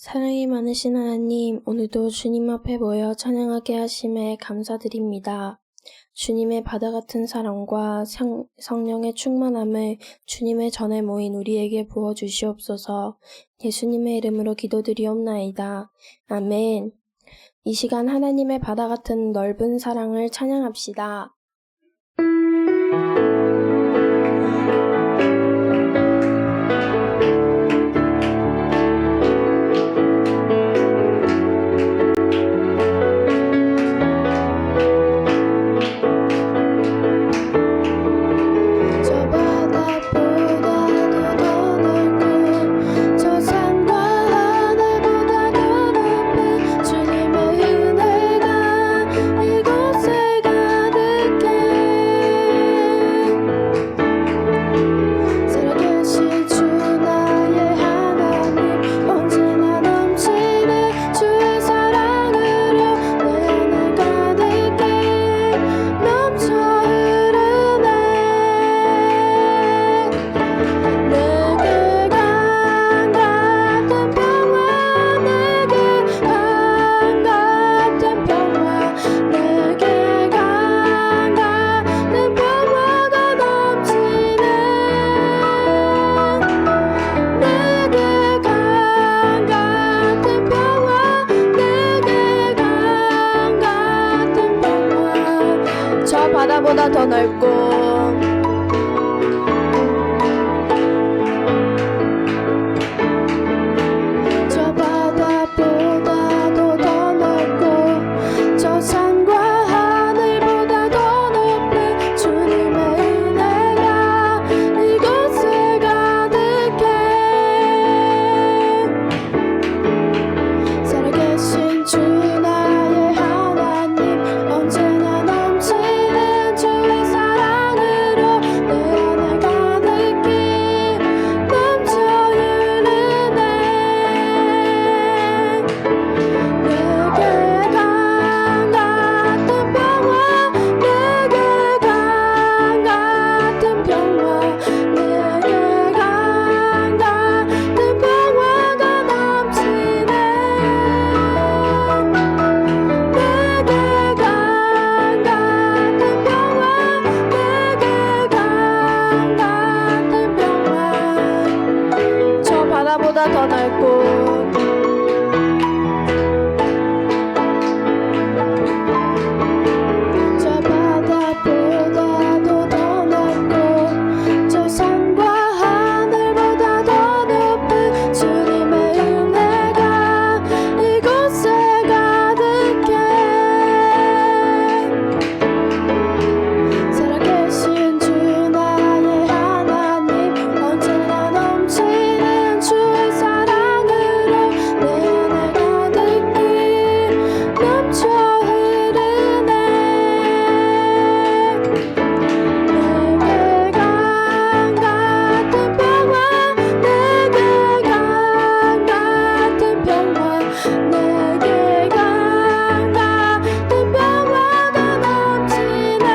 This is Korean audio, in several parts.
사랑이 많으신 하나님, 오늘도 주님 앞에 모여 찬양하게 하심에 감사드립니다. 주님의 바다 같은 사랑과 성령의 충만함을 주님의 전에 모인 우리에게 부어주시옵소서. 예수님의 이름으로 기도드리옵나이다. 아멘. 이 시간 하나님의 바다 같은 넓은 사랑을 찬양합시다. 바다보다 더 넓고 저 바다보다도 더 넓고 저 산과 하늘보다 더 높은 주님의 은혜가 이곳에 가득해. 살아계신 주 나의 하나님 언제나 넘치는 주의 사랑으로 내 안에 가득히 넘쳐 흐르네. 내게 강 같은 평화, 내게 강 같은 평화, 내게 강 같은 평화가 넘치네. 내게 강 같은 평화, 내게 강 같은 평화. 저 바다보다 더 넓고 저 바다보다도 더 넓고 저 산과 하늘보다 더 높은 주님의 은혜가 이곳에 가득해. 살아계신 주 나의 하나님 언제나 넘치는 주의 사랑으로 내 안에 가득히 넘쳐 흐르네. 내게 강 같은 평화, 내게 강 같은 평화, 내게 강 같은 평화가 넘치네.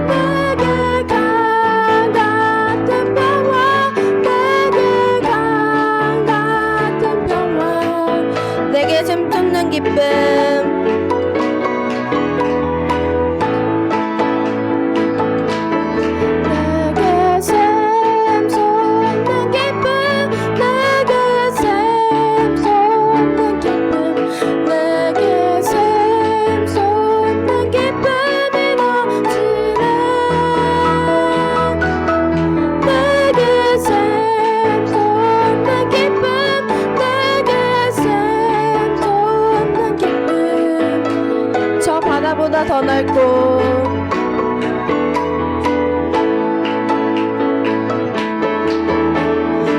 내게 강 같은 평화, 내게 강 같은 평화, 내게 샘솟는 기쁨. 내게 샘솟는 기쁨, 내게 샘솟는 기쁨, 내게 샘솟는 기쁨이 넘치네. 내게 샘솟는 기쁨, 내게 샘솟는 기쁨. 저 바다보다 더 넓고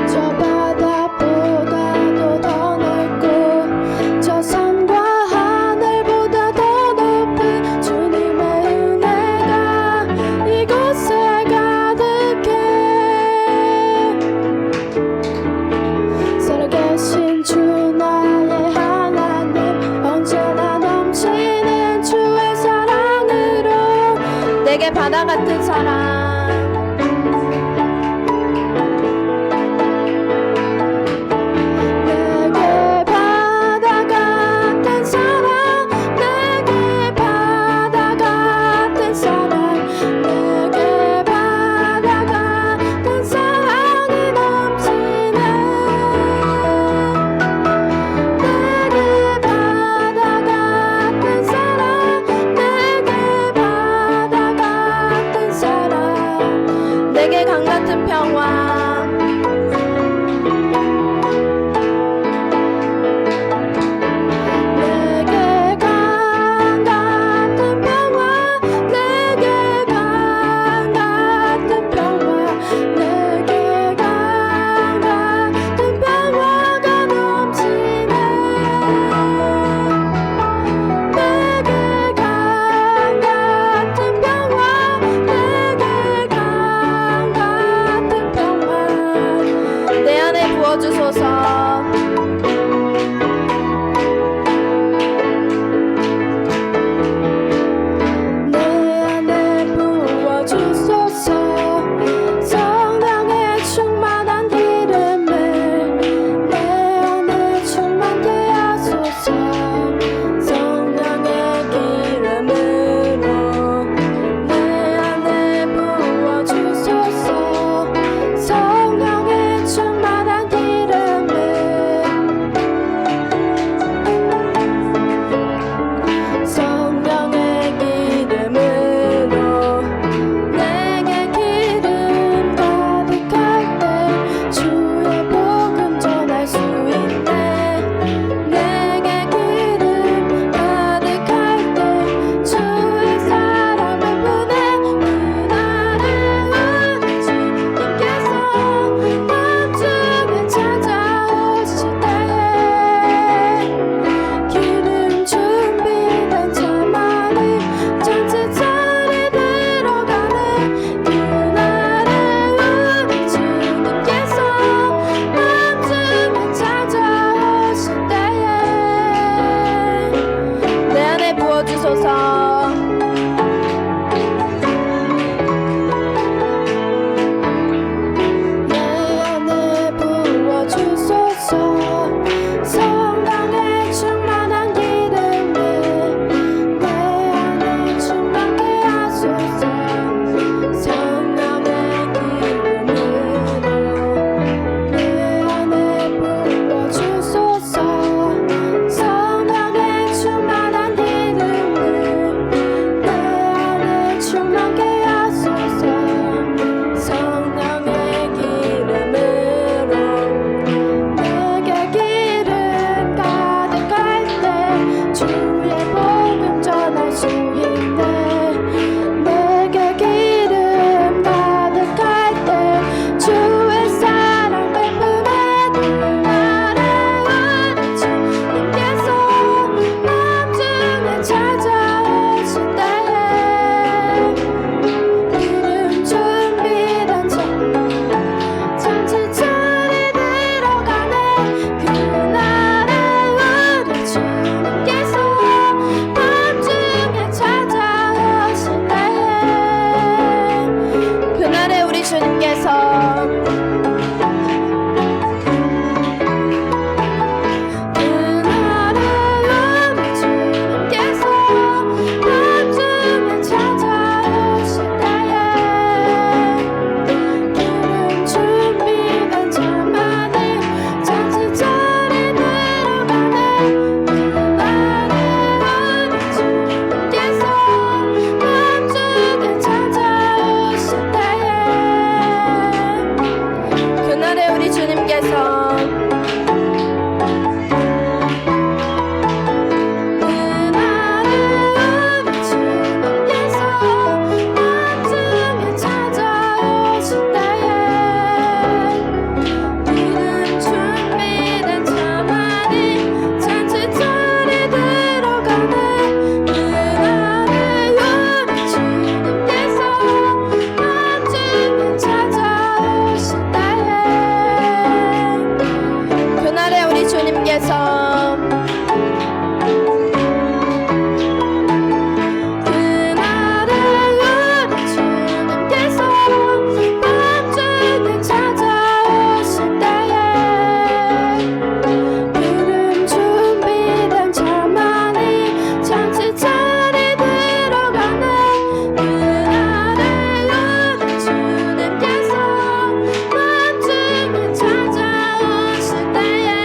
저 바다보다도 더 넓고 저 산과 하늘보다 더 높은 주님의 은혜가 이곳에 가득해. 살아계신 주 나의 하나님 언제나 넘치는 주의 사랑으로 내게 바다 같은 사랑 주소서. 성령의 충만한 기름을 내 안에 충만케 하소서. 성령의 기름으로 내 안에 부어주소서. 성령의 충만한 기름을 내 안에 충만케 하소서. 성령의 기름으로 내게 기름 가득할 때 주의 복음 전할 수 있네. 내게 기름 가득할 때 주의 사랑 베푸네. 나를 우리 주님께서 나중에 찾아오실 때에 기름 준비된 잔치자리 들어가네. 그날에 우리 주님께서 나중에 찾아오실 때에 그날에 우리 주님께서 나중에 찾아오실 때에 기름 준비된 자만이 잔치자리 들어가네. 그날에 우리 주님께서 나중에 찾아오실 때에 그날에 우리 주님께서 나중에 찾아오실 때에 기름 준비된 자만이 잔치자리 들어가네. 그날에 우리 주님께서 나중에 찾아오실 때에 그날에 우리 주님께서 나중에 찾아오실 때에 기름 준비된 자만이 잔치자리 들어가네. 그날에 우리 주님께서 나중에 찾아오실 때에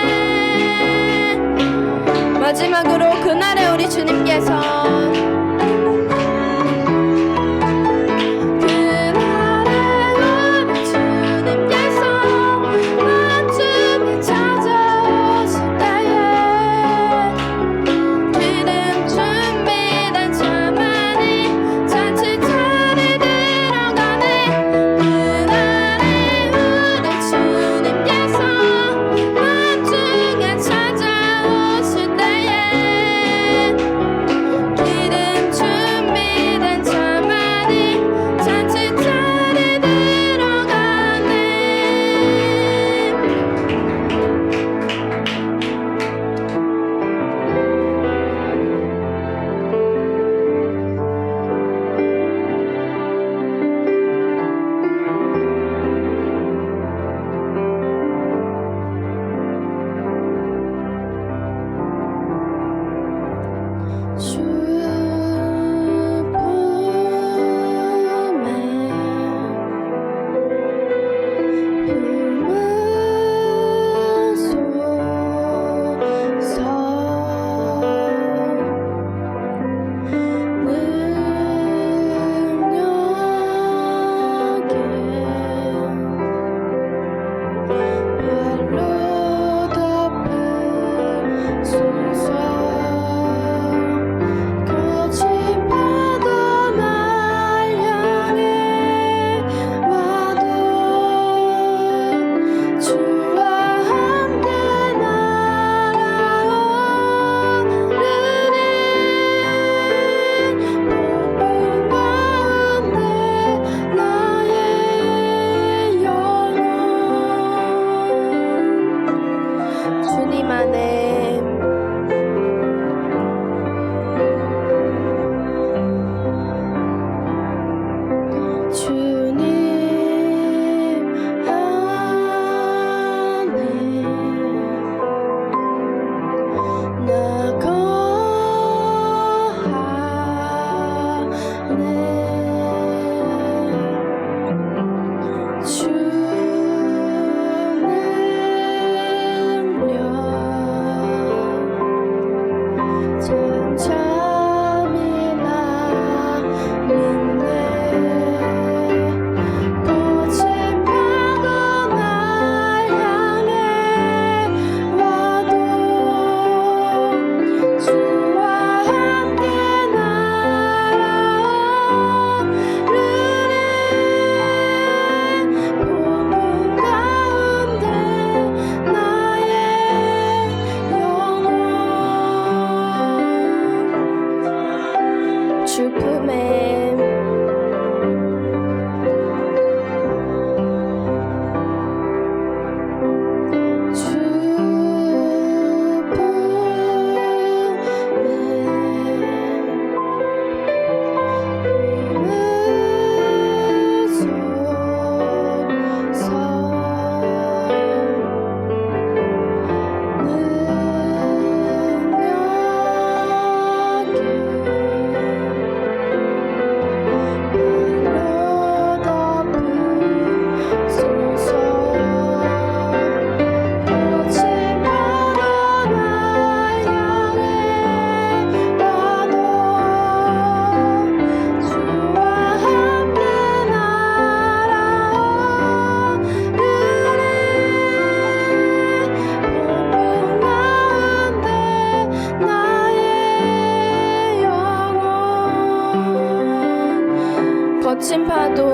거친 파도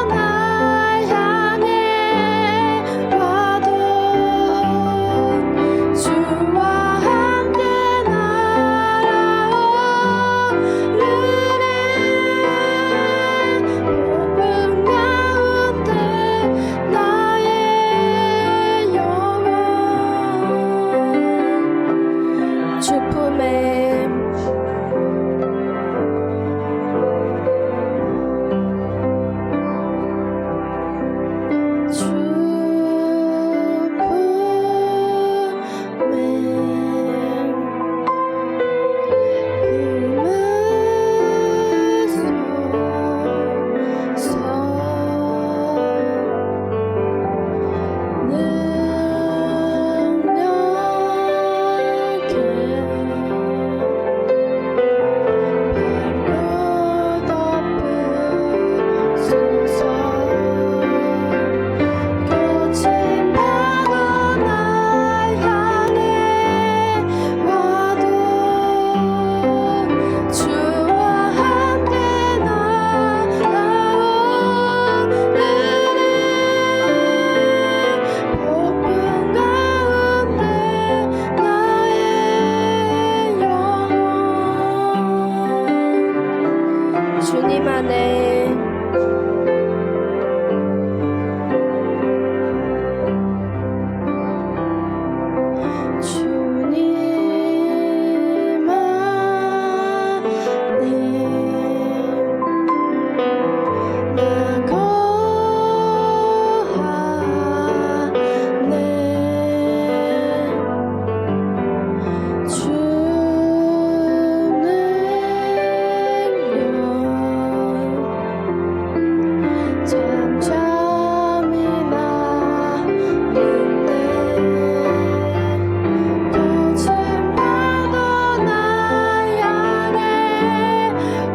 날 향해 와도 주와 함께 날아오르네. 폭풍 가운데 나의 영혼 주품에 주님 안에 주님 안에 나 거하네. 잠잠히 나는데 거친 파도 날 향해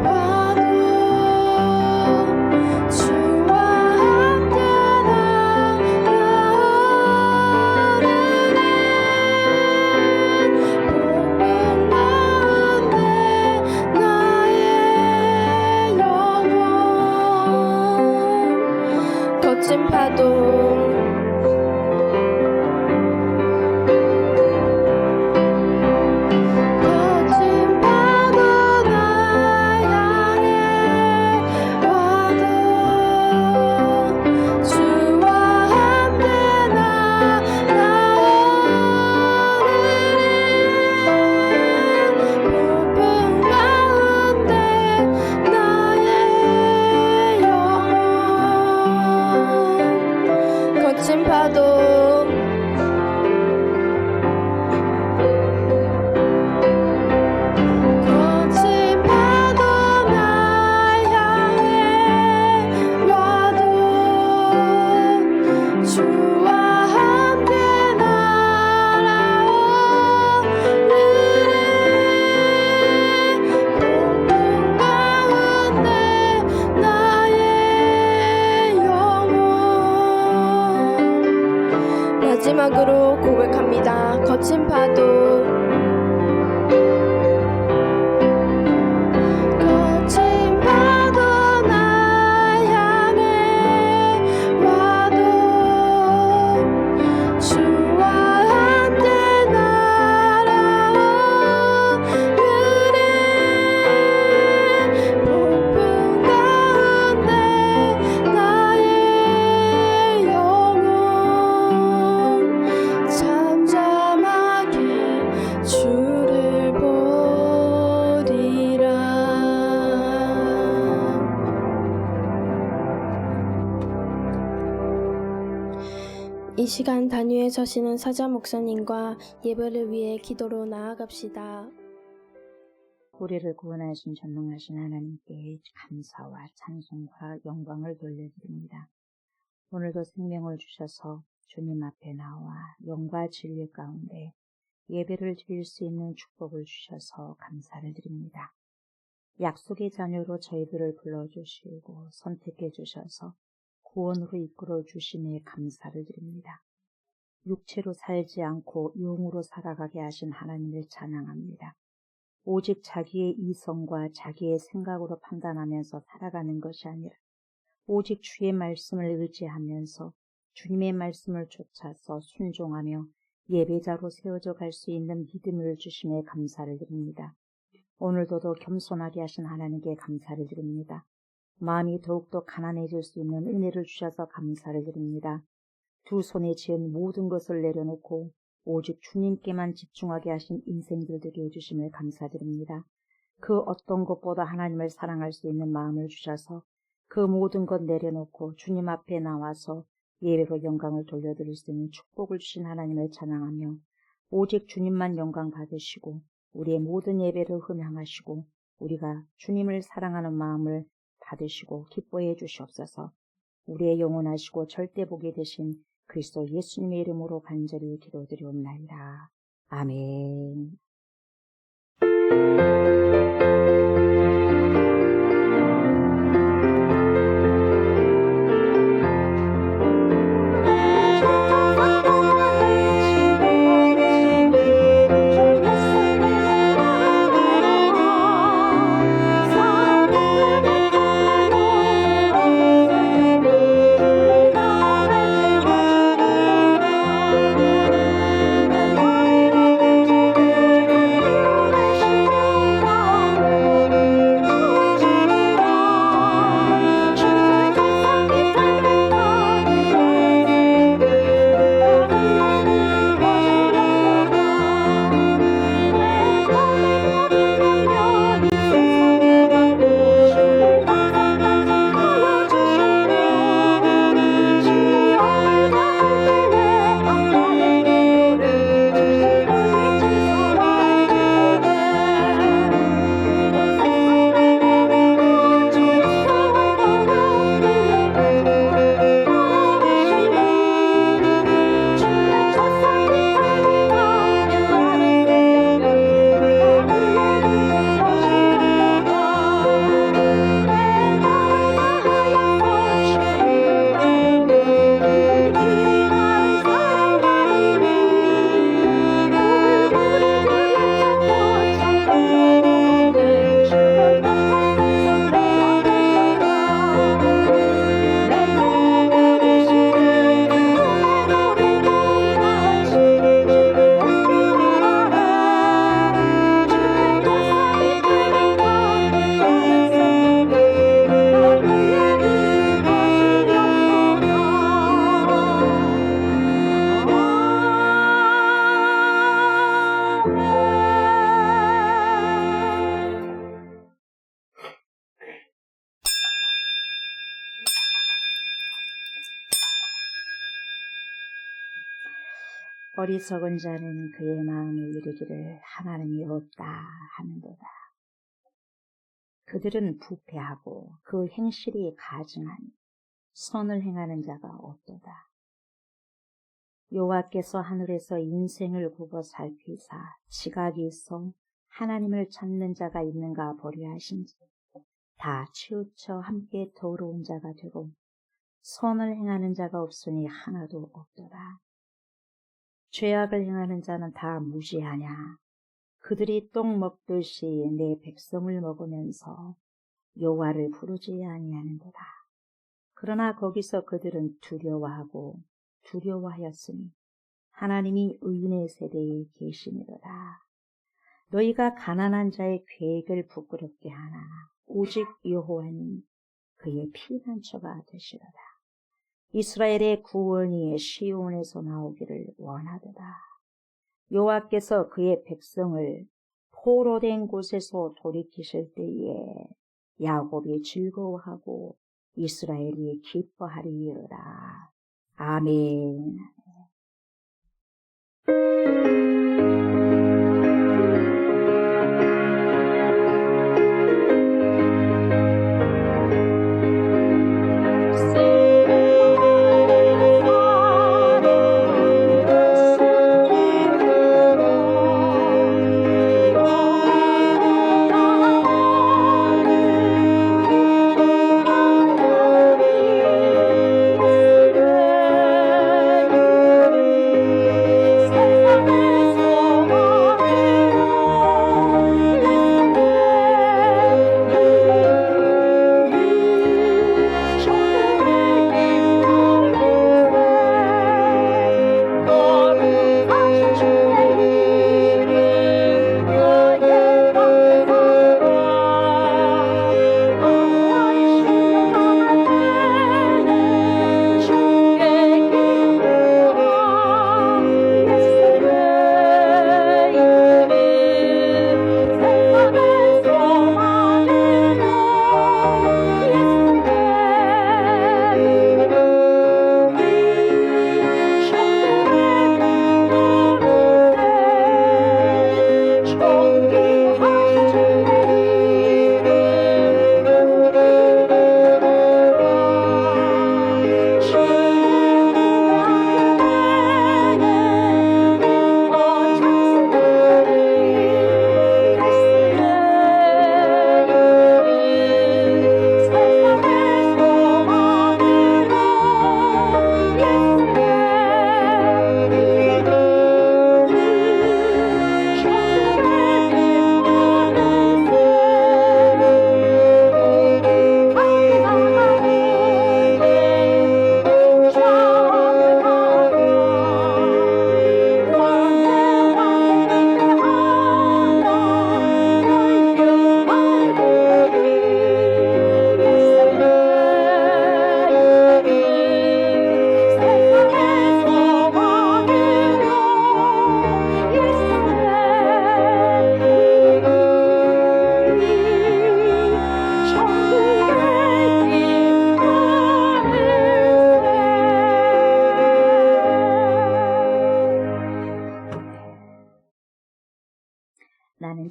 와도 주와 함께 날아오르네. 폭풍 가운데 나의 영혼 거친 파도 날 향해 와도 주와 함께 날아오르네. 폭풍 가운데 나의 영혼 거친 파도 날 향해 와도 주와 함께 날아오르네. 폭풍 가운데 나의 영혼 마지막으로 고백합니다. 거친 파도 거친 파도 날 향해 와도 주와 함께 날아오르네. 폭풍 가운데 나의 영혼 잠잠하게 주를 보리라. 이 시간 단위에 서시는 사자 목사님과 예배를 위해 기도로 나아갑시다. 우리를 구원하신 전능하신 하나님께 감사와 찬송과 영광을 돌려드립니다. 오늘도 생명을 주셔서 주님 앞에 나와 영과 진리 가운데 예배를 드릴 수 있는 축복을 주셔서 감사를 드립니다. 약속의 자녀로 저희들을 불러주시고 선택해 주셔서 구원으로 이끌어 주심에 감사를 드립니다. 육체로 살지 않고 영으로 살아가게 하신 하나님을 찬양합니다. 오직 자기의 이성과 자기의 생각으로 판단하면서 살아가는 것이 아니라 오직 주의 말씀을 의지하면서 주님의 말씀을 쫓아서 순종하며 예배자로 세워져 갈 수 있는 믿음을 주심에 감사를 드립니다. 오늘도 더 겸손하게 하신 하나님께 감사를 드립니다. 마음이 더욱더 가난해질 수 있는 은혜를 주셔서 감사를 드립니다. 두 손에 지은 모든 것을 내려놓고 오직 주님께만 집중하게 하신 인생들 되게 해주심을 감사드립니다. 그 어떤 것보다 하나님을 사랑할 수 있는 마음을 주셔서 그 모든 것 내려놓고 주님 앞에 나와서 예배로 영광을 돌려드릴 수 있는 축복을 주신 하나님을 찬양하며 오직 주님만 영광 받으시고 우리의 모든 예배를 흠양하시고 우리가 주님을 사랑하는 마음을 받으시고 기뻐해 주시옵소서. 우리의 영원하시고 절대 복이 되신 그리스도 예수님의 이름으로 간절히 기도드리옵나이다. 아멘. 어리석은 자는 그의 마음에 이르기를 하나님이 없다 하는도다. 그들은 부패하고 그 행실이 가증하니 선을 행하는 자가 없도다. 여호와께서 하늘에서 인생을 굽어 살피사 지각이 있어 하나님을 찾는 자가 있는가 보려 하신지 다 치우쳐 함께 더러운 자가 되고 선을 행하는 자가 없으니 하나도 없도다. 죄악을 행하는 자는 다 무지하냐. 그들이 떡 먹듯이 내 백성을 먹으면서 여호와를 부르지 아니하는도다. 그러나 거기서 그들은 두려워하였으니 하나님이 의인의 세대에 계시니로다. 너희가 가난한 자의 계획을 부끄럽게 하나 오직 여호와는 그의 피난처가 되시로다. 이스라엘의 구원이 시온에서 나오기를 원하도다. 여호와께서 그의 백성을 포로된 곳에서 돌이키실 때에 야곱이 즐거워하고 이스라엘이 기뻐하리이로다. 아멘.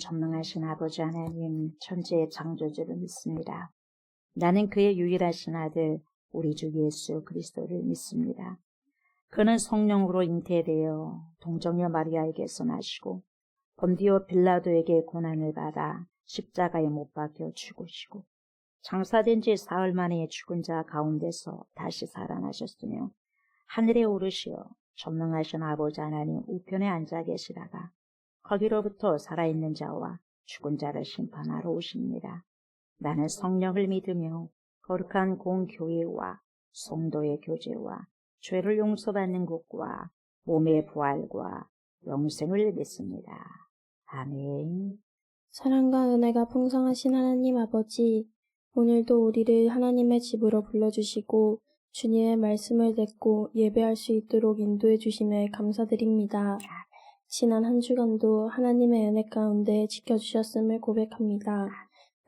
전능하신 아버지 하나님, 천지의 창조주를 믿습니다. 나는 그의 유일하신 아들, 우리 주 예수 그리스도를 믿습니다. 그는 성령으로 잉태되어 동정녀 마리아에게서 나시고 본디오 빌라도에게 고난을 받아 십자가에 못 박혀 죽으시고 장사된 지 사흘 만에 죽은 자 가운데서 다시 살아나셨으며 하늘에 오르시어 전능하신 아버지 하나님 우편에 앉아 계시다가 거기로부터 살아있는 자와 죽은 자를 심판하러 오십니다. 나는 성령을 믿으며 거룩한 공교회와 성도의 교제와 죄를 용서받는 것과 몸의 부활과 영생을 믿습니다. 아멘. 사랑과 은혜가 풍성하신 하나님 아버지, 오늘도 우리를 하나님의 집으로 불러주시고 주님의 말씀을 듣고 예배할 수 있도록 인도해 주심에 감사드립니다. 지난 한 주간도 하나님의 은혜 가운데 지켜주셨음을 고백합니다.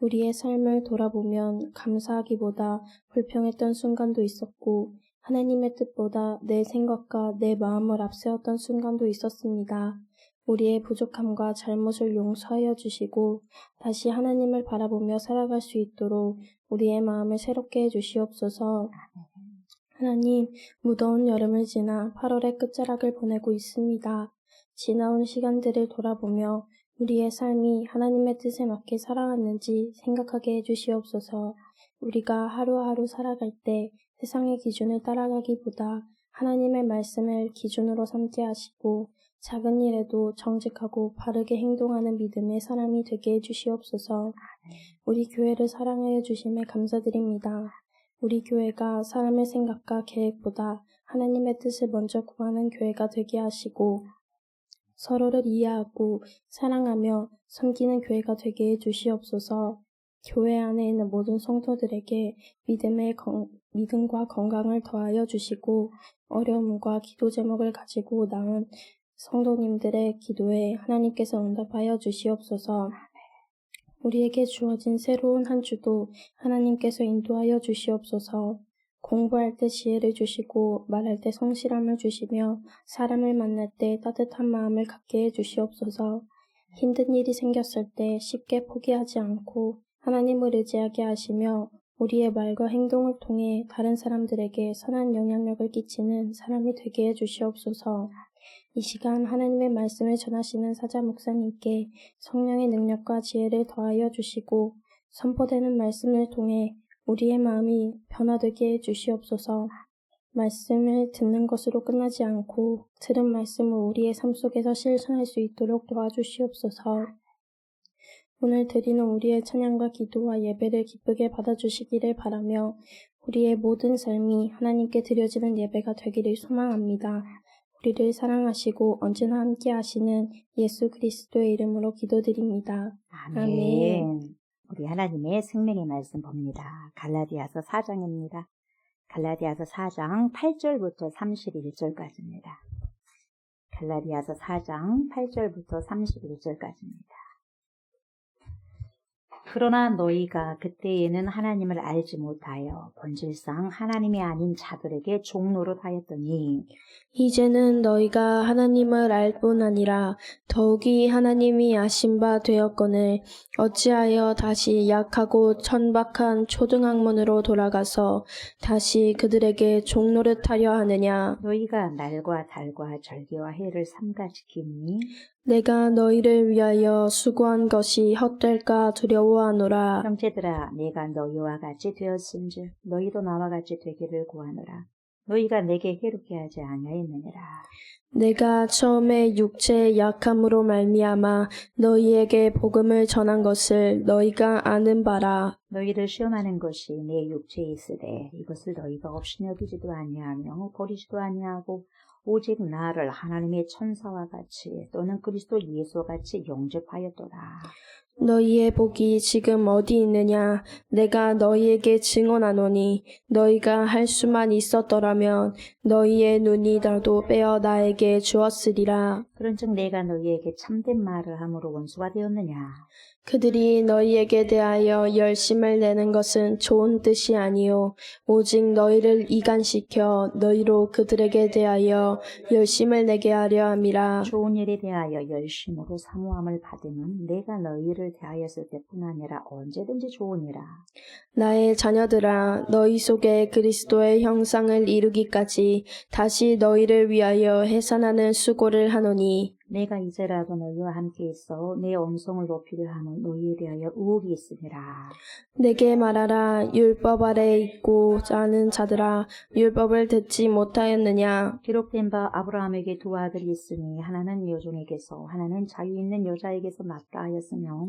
우리의 삶을 돌아보면 감사하기보다 불평했던 순간도 있었고 하나님의 뜻보다 내 생각과 내 마음을 앞세웠던 순간도 있었습니다. 우리의 부족함과 잘못을 용서하여 주시고 다시 하나님을 바라보며 살아갈 수 있도록 우리의 마음을 새롭게 해주시옵소서. 하나님, 무더운 여름을 지나 8월의 끝자락을 보내고 있습니다. 지나온 시간들을 돌아보며 우리의 삶이 하나님의 뜻에 맞게 살아왔는지 생각하게 해주시옵소서. 우리가 하루하루 살아갈 때 세상의 기준을 따라가기보다 하나님의 말씀을 기준으로 삼게 하시고 작은 일에도 정직하고 바르게 행동하는 믿음의 사람이 되게 해주시옵소서. 우리 교회를 사랑하여 주심에 감사드립니다. 우리 교회가 사람의 생각과 계획보다 하나님의 뜻을 먼저 구하는 교회가 되게 하시고 서로를 이해하고 사랑하며 섬기는 교회가 되게 해주시옵소서. 교회 안에 있는 모든 성도들에게 믿음과 건강을 더하여 주시고 어려움과 기도 제목을 가지고 나온 성도님들의 기도에 하나님께서 응답하여 주시옵소서. 우리에게 주어진 새로운 한 주도 하나님께서 인도하여 주시옵소서. 공부할 때 지혜를 주시고 말할 때 성실함을 주시며 사람을 만날 때 따뜻한 마음을 갖게 해주시옵소서. 힘든 일이 생겼을 때 쉽게 포기하지 않고 하나님을 의지하게 하시며 우리의 말과 행동을 통해 다른 사람들에게 선한 영향력을 끼치는 사람이 되게 해주시옵소서. 이 시간 하나님의 말씀을 전하시는 사자 목사님께 성령의 능력과 지혜를 더하여 주시고 선포되는 말씀을 통해 우리의 마음이 변화되게 해주시옵소서. 말씀을 듣는 것으로 끝나지 않고 들은 말씀을 우리의 삶 속에서 실천할 수 있도록 도와주시옵소서. 오늘 드리는 우리의 찬양과 기도와 예배를 기쁘게 받아주시기를 바라며 우리의 모든 삶이 하나님께 드려지는 예배가 되기를 소망합니다. 우리를 사랑하시고 언제나 함께 하시는 예수 그리스도의 이름으로 기도드립니다. 아멘. 우리 하나님의 생명의 말씀 봅니다. 갈라디아서 4장입니다. 갈라디아서 4장 8절부터 31절까지입니다. 갈라디아서 4장 8절부터 31절까지입니다. 그러나 너희가 그때에는 하나님을 알지 못하여 본질상 하나님이 아닌 자들에게 종노릇 하였더니 이제는 너희가 하나님을 알 뿐 아니라 더욱이 하나님이 아신 바 되었거늘 어찌하여 다시 약하고 천박한 초등학문으로 돌아가서 다시 그들에게 종노릇하려 하느냐. 너희가 날과 달과 절기와 해를 삼가지키니 내가 너희를 위하여 수고한 것이 헛될까 두려워하노라. 형제들아 내가 너희와 같이 되었은즉 너희도 나와 같이 되기를 구하노라. 너희가 내게 해롭게 하지 아니하였느니라. 내가 처음에 육체의 약함으로 말미암아 너희에게 복음을 전한 것을 너희가 아는 바라. 너희를 시험하는 것이 내 육체에 있으되 이것을 너희가 없이 여기지도 아니하며 버리지도 아니하고 오직 나를 하나님의 천사와 같이 또는 그리스도 예수와 같이 영접하였도다. 너희의 복이 지금 어디 있느냐? 내가 너희에게 증언하노니 너희가 할 수만 있었더라면 너희의 눈이 나도 빼어 나에게 주었으리라. 그런즉 내가 너희에게 참된 말을 함으로 원수가 되었느냐. 그들이 너희에게 대하여 열심을 내는 것은 좋은 뜻이 아니요 오직 너희를 이간시켜 너희로 그들에게 대하여 열심을 내게 하려 함이라. 좋은 일에 대하여 열심으로 사모함을 받으면 내가 너희를 대하였을 때뿐 아니라 언제든지 좋으니라. 나의 자녀들아 너희 속에 그리스도의 형상을 이루기까지 다시 너희를 위하여 해산하는 수고를 하노니 내가 이제라도 너희와 함께 있어 내 언성을 높이려 하는 너희에 대하여 의혹이 있으니라. 내게 말하라. 율법 아래 있고자 하는 자들아 율법을 듣지 못하였느냐. 기록된 바 아브라함에게 두 아들이 있으니 하나는 여종에게서 하나는 자유 있는 여자에게서 낳다 하였으며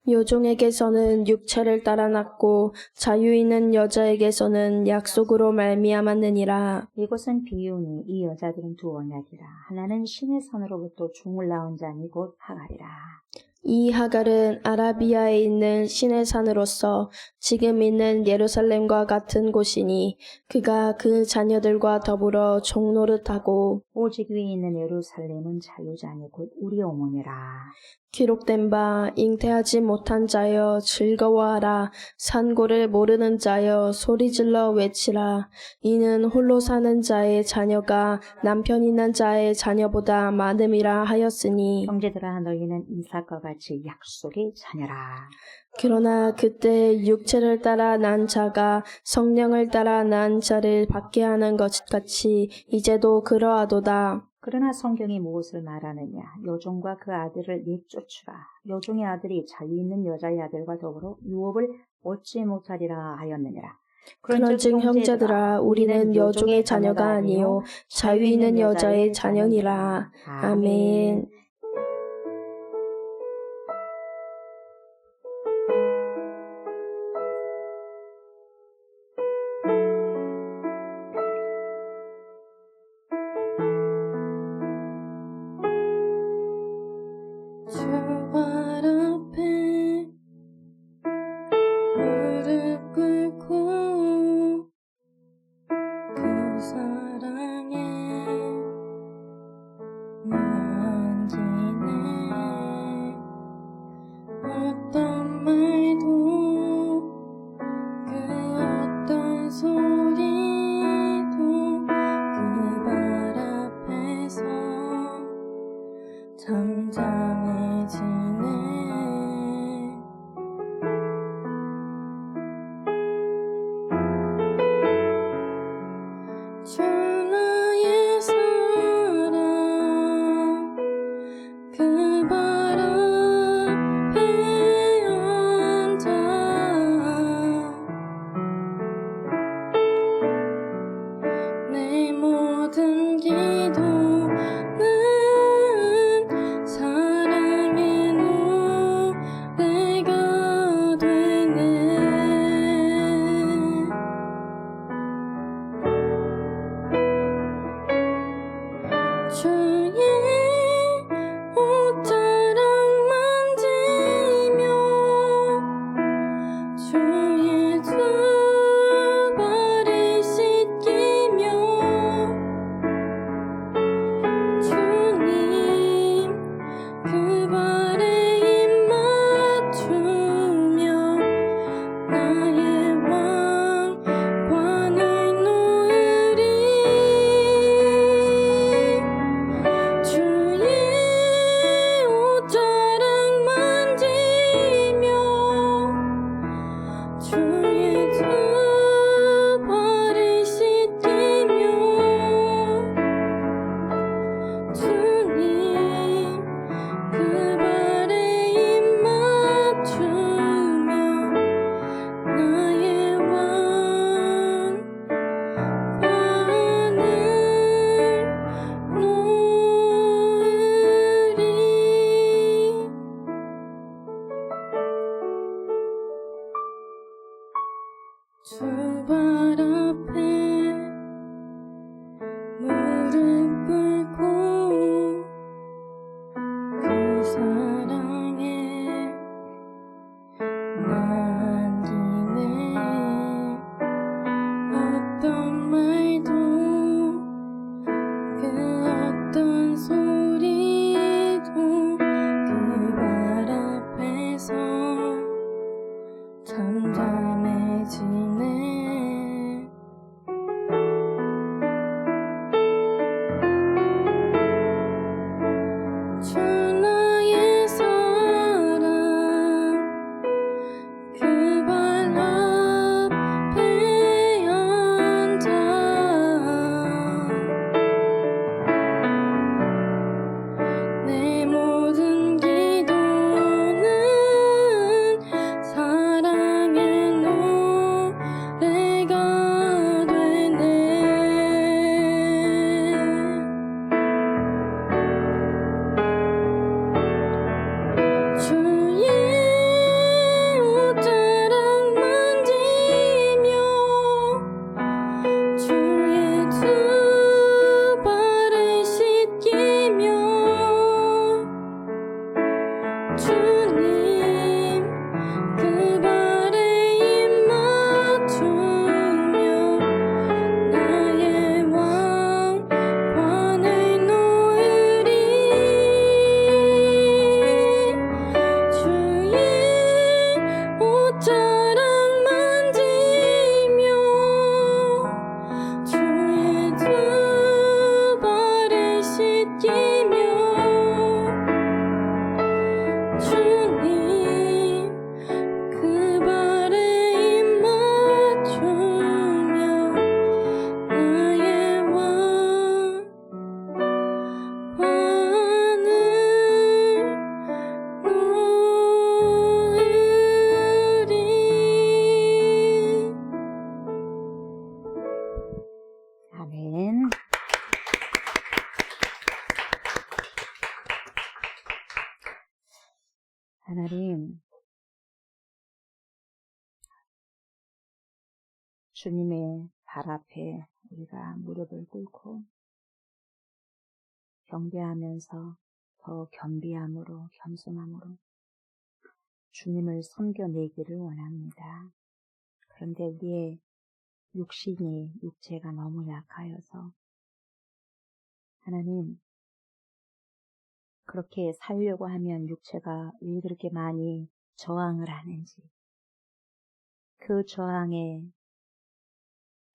여종에게서는 육체를 따라 낳고 자유 있는 여자에게서는 약속으로 말미암았느니라. 이것은 비유니 이 여자들은 두 언약이라. 하나는 신의 산으로부터 종을 낳은 자니 곧 하갈이라. 이 하갈은 아라비아에 있는 신의 산으로서 지금 있는 예루살렘과 같은 곳이니 그가 그 자녀들과 더불어 종노릇하고 오직 위에 있는 예루살렘은 자유자니 곧 우리 어머니라. 기록된 바 잉태하지 못한 자여 즐거워하라. 산고를 모르는 자여 소리질러 외치라. 이는 홀로 사는 자의 자녀가 남편 있는 자의 자녀보다 많음이라 하였으니 형제들아 너희는 이삭과 같이 약속의 자녀라. 그러나 그때 육체를 따라 난 자가 성령을 따라 난 자를 받게 하는 것 같이 이제도 그러하도다. 그러나 성경이 무엇을 말하느냐. 여종과 그 아들을 내쫓으라. 여종의 아들이 자유 있는 여자의 아들과 더불어 유업을 얻지 못하리라 하였느니라. 그런즉 형제들아 우리는 여종의 자녀가 아니요 자유 있는 여자의 자녀니라. 아멘. 주 발 앞에 무릎 꿇고 그 사랑에 만지네. 어떤 말도 그 어떤 소리도 그 발 앞에서 잠잠해지네. 주 나의 사랑 그 발 앞에 앉아 내 모든 기도는 사랑의 노래가 되네. 주의 옷자락 만지며 주의 두 발을 씻기며 주님 그 발에 입 맞추며 나의 왕관을 놓으리. 주의 옷자락 만지며 주의 두 발을 씻기며 주님 그 발에 입 맞추며 나의 왕관을 놓으리. 주 발 앞에 무릎 꿇고 그 사랑에 만지네. 어떤 말도 그 어떤 소리도 주님의 발 앞에 우리가 무릎을 꿇고 경배하면서 더 겸비함으로 겸손함으로 주님을 섬겨내기를 원합니다. 그런데 우리의 육체가 너무 약하여서 하나님, 그렇게 살려고 하면 육체가 왜 그렇게 많이 저항을 하는지, 그 저항에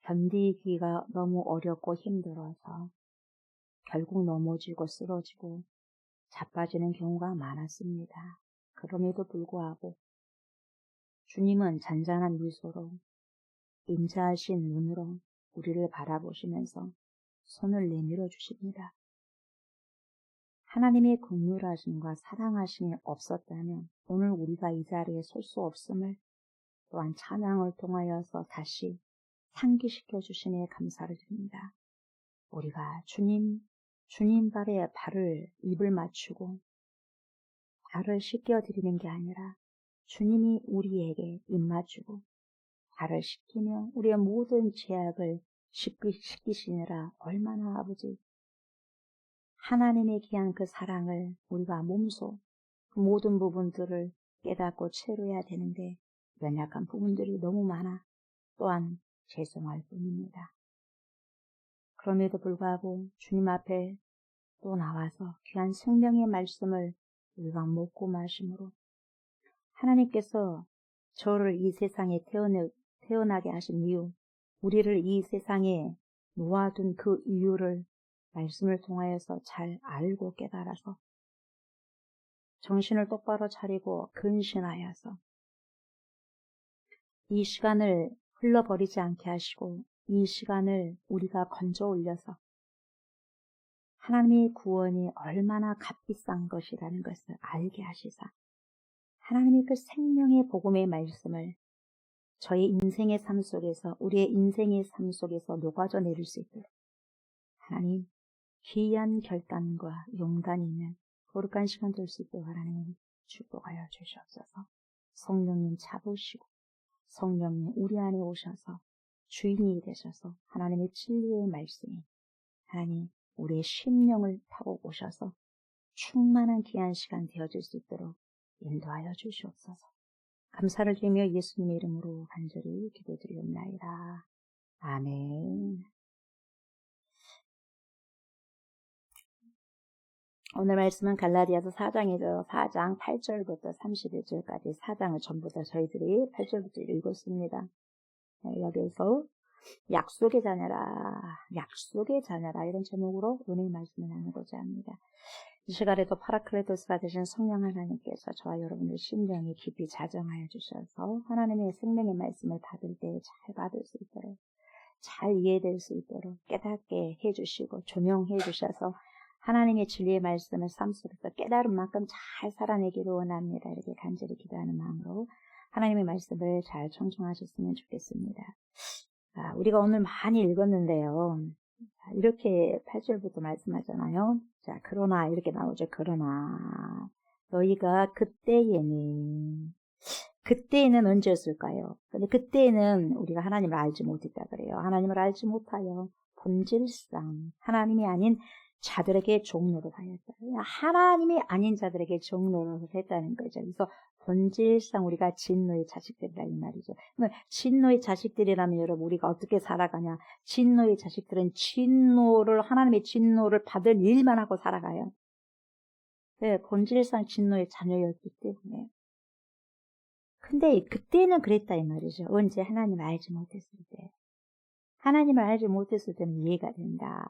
견디기가 너무 어렵고 힘들어서 결국 넘어지고 쓰러지고 자빠지는 경우가 많았습니다. 그럼에도 불구하고 주님은 잔잔한 미소로 인자하신 눈으로 우리를 바라보시면서 손을 내밀어 주십니다. 하나님의 긍휼하심과 사랑하심이 없었다면 오늘 우리가 이 자리에 설 수 없음을 또한 찬양을 통하여서 다시 상기시켜 주시니 감사를 드립니다. 우리가 주님 발에 입을 맞추고 발을 씻겨드리는 게 아니라 주님이 우리에게 입 맞추고 발을 씻기며 우리의 모든 죄악을 씻기시느라 얼마나 아버지 하나님의 귀한 그 사랑을 우리가 몸소 그 모든 부분들을 깨닫고 채로해야 되는데 연약한 부분들이 너무 많아 또한 죄송할 뿐입니다. 그럼에도 불구하고 주님 앞에 또 나와서 귀한 생명의 말씀을 우리가 먹고 마심으로 하나님께서 저를 이 세상에 태어나게 하신 이유, 우리를 이 세상에 놓아둔 그 이유를 말씀을 통하여서 잘 알고 깨달아서 정신을 똑바로 차리고 근신하여서 이 시간을 흘러버리지 않게 하시고 이 시간을 우리가 건져 올려서 하나님의 구원이 얼마나 값비싼 것이라는 것을 알게 하시사 하나님의 그 생명의 복음의 말씀을 저의 인생의 삶 속에서 우리의 인생의 삶 속에서 녹아져 내릴 수 있도록 하나님 귀한 결단과 용단이 있는 거룩한 시간 될 수 있도록 하나님 축복하여 주시옵소서. 성령님 잡으시고 성령님 우리 안에 오셔서 주인이 되셔서 하나님의 진리의 말씀이 하나님 우리의 심령을 타고 오셔서 충만한 귀한 시간 되어질 수 있도록 인도하여 주시옵소서. 감사를 드리며 예수님의 이름으로 간절히 기도드리옵나이다. 아멘. 오늘 말씀은 갈라디아서 4장이죠. 4장 8절부터 31절까지 4장을 전부 다 저희들이 8절부터 읽었습니다. 여기서 약속의 자녀라 이런 제목으로 오늘 말씀을 나누고자 합니다. 이 시간에도 파라클레토스가 되신 성령 하나님께서 저와 여러분의 심령이 깊이 자정하여 주셔서 하나님의 생명의 말씀을 받을 때 잘 받을 수 있도록 잘 이해될 수 있도록 깨닫게 해주시고 조명해 주셔서 하나님의 진리의 말씀을 삶 속에서 깨달은 만큼 잘 살아내기를 원합니다. 이렇게 간절히 기도하는 마음으로 하나님의 말씀을 잘 청중하셨으면 좋겠습니다. 우리가 오늘 많이 읽었는데요. 이렇게 8절부터 말씀하잖아요. 자, 그러나 이렇게 나오죠. 그러나 너희가 그때에는 언제였을까요? 근데 그때에는 우리가 하나님을 알지 못했다 그래요. 하나님을 알지 못하여 본질상 하나님이 아닌 자들에게 종노릇 하였다. 하나님이 아닌 자들에게 종노릇을 했다는 거죠. 그래서 본질상 우리가 진노의 자식들이라 이 말이죠. 진노의 자식들이라면 여러분 우리가 어떻게 살아가냐? 진노의 자식들은 하나님의 진노를 받을 일만 하고 살아가요. 네, 본질상 진노의 자녀였기 때문에. 근데 그때는 그랬다 이 말이죠. 언제 하나님을 알지 못했을 때. 하나님을 알지 못했을 때는 이해가 된다.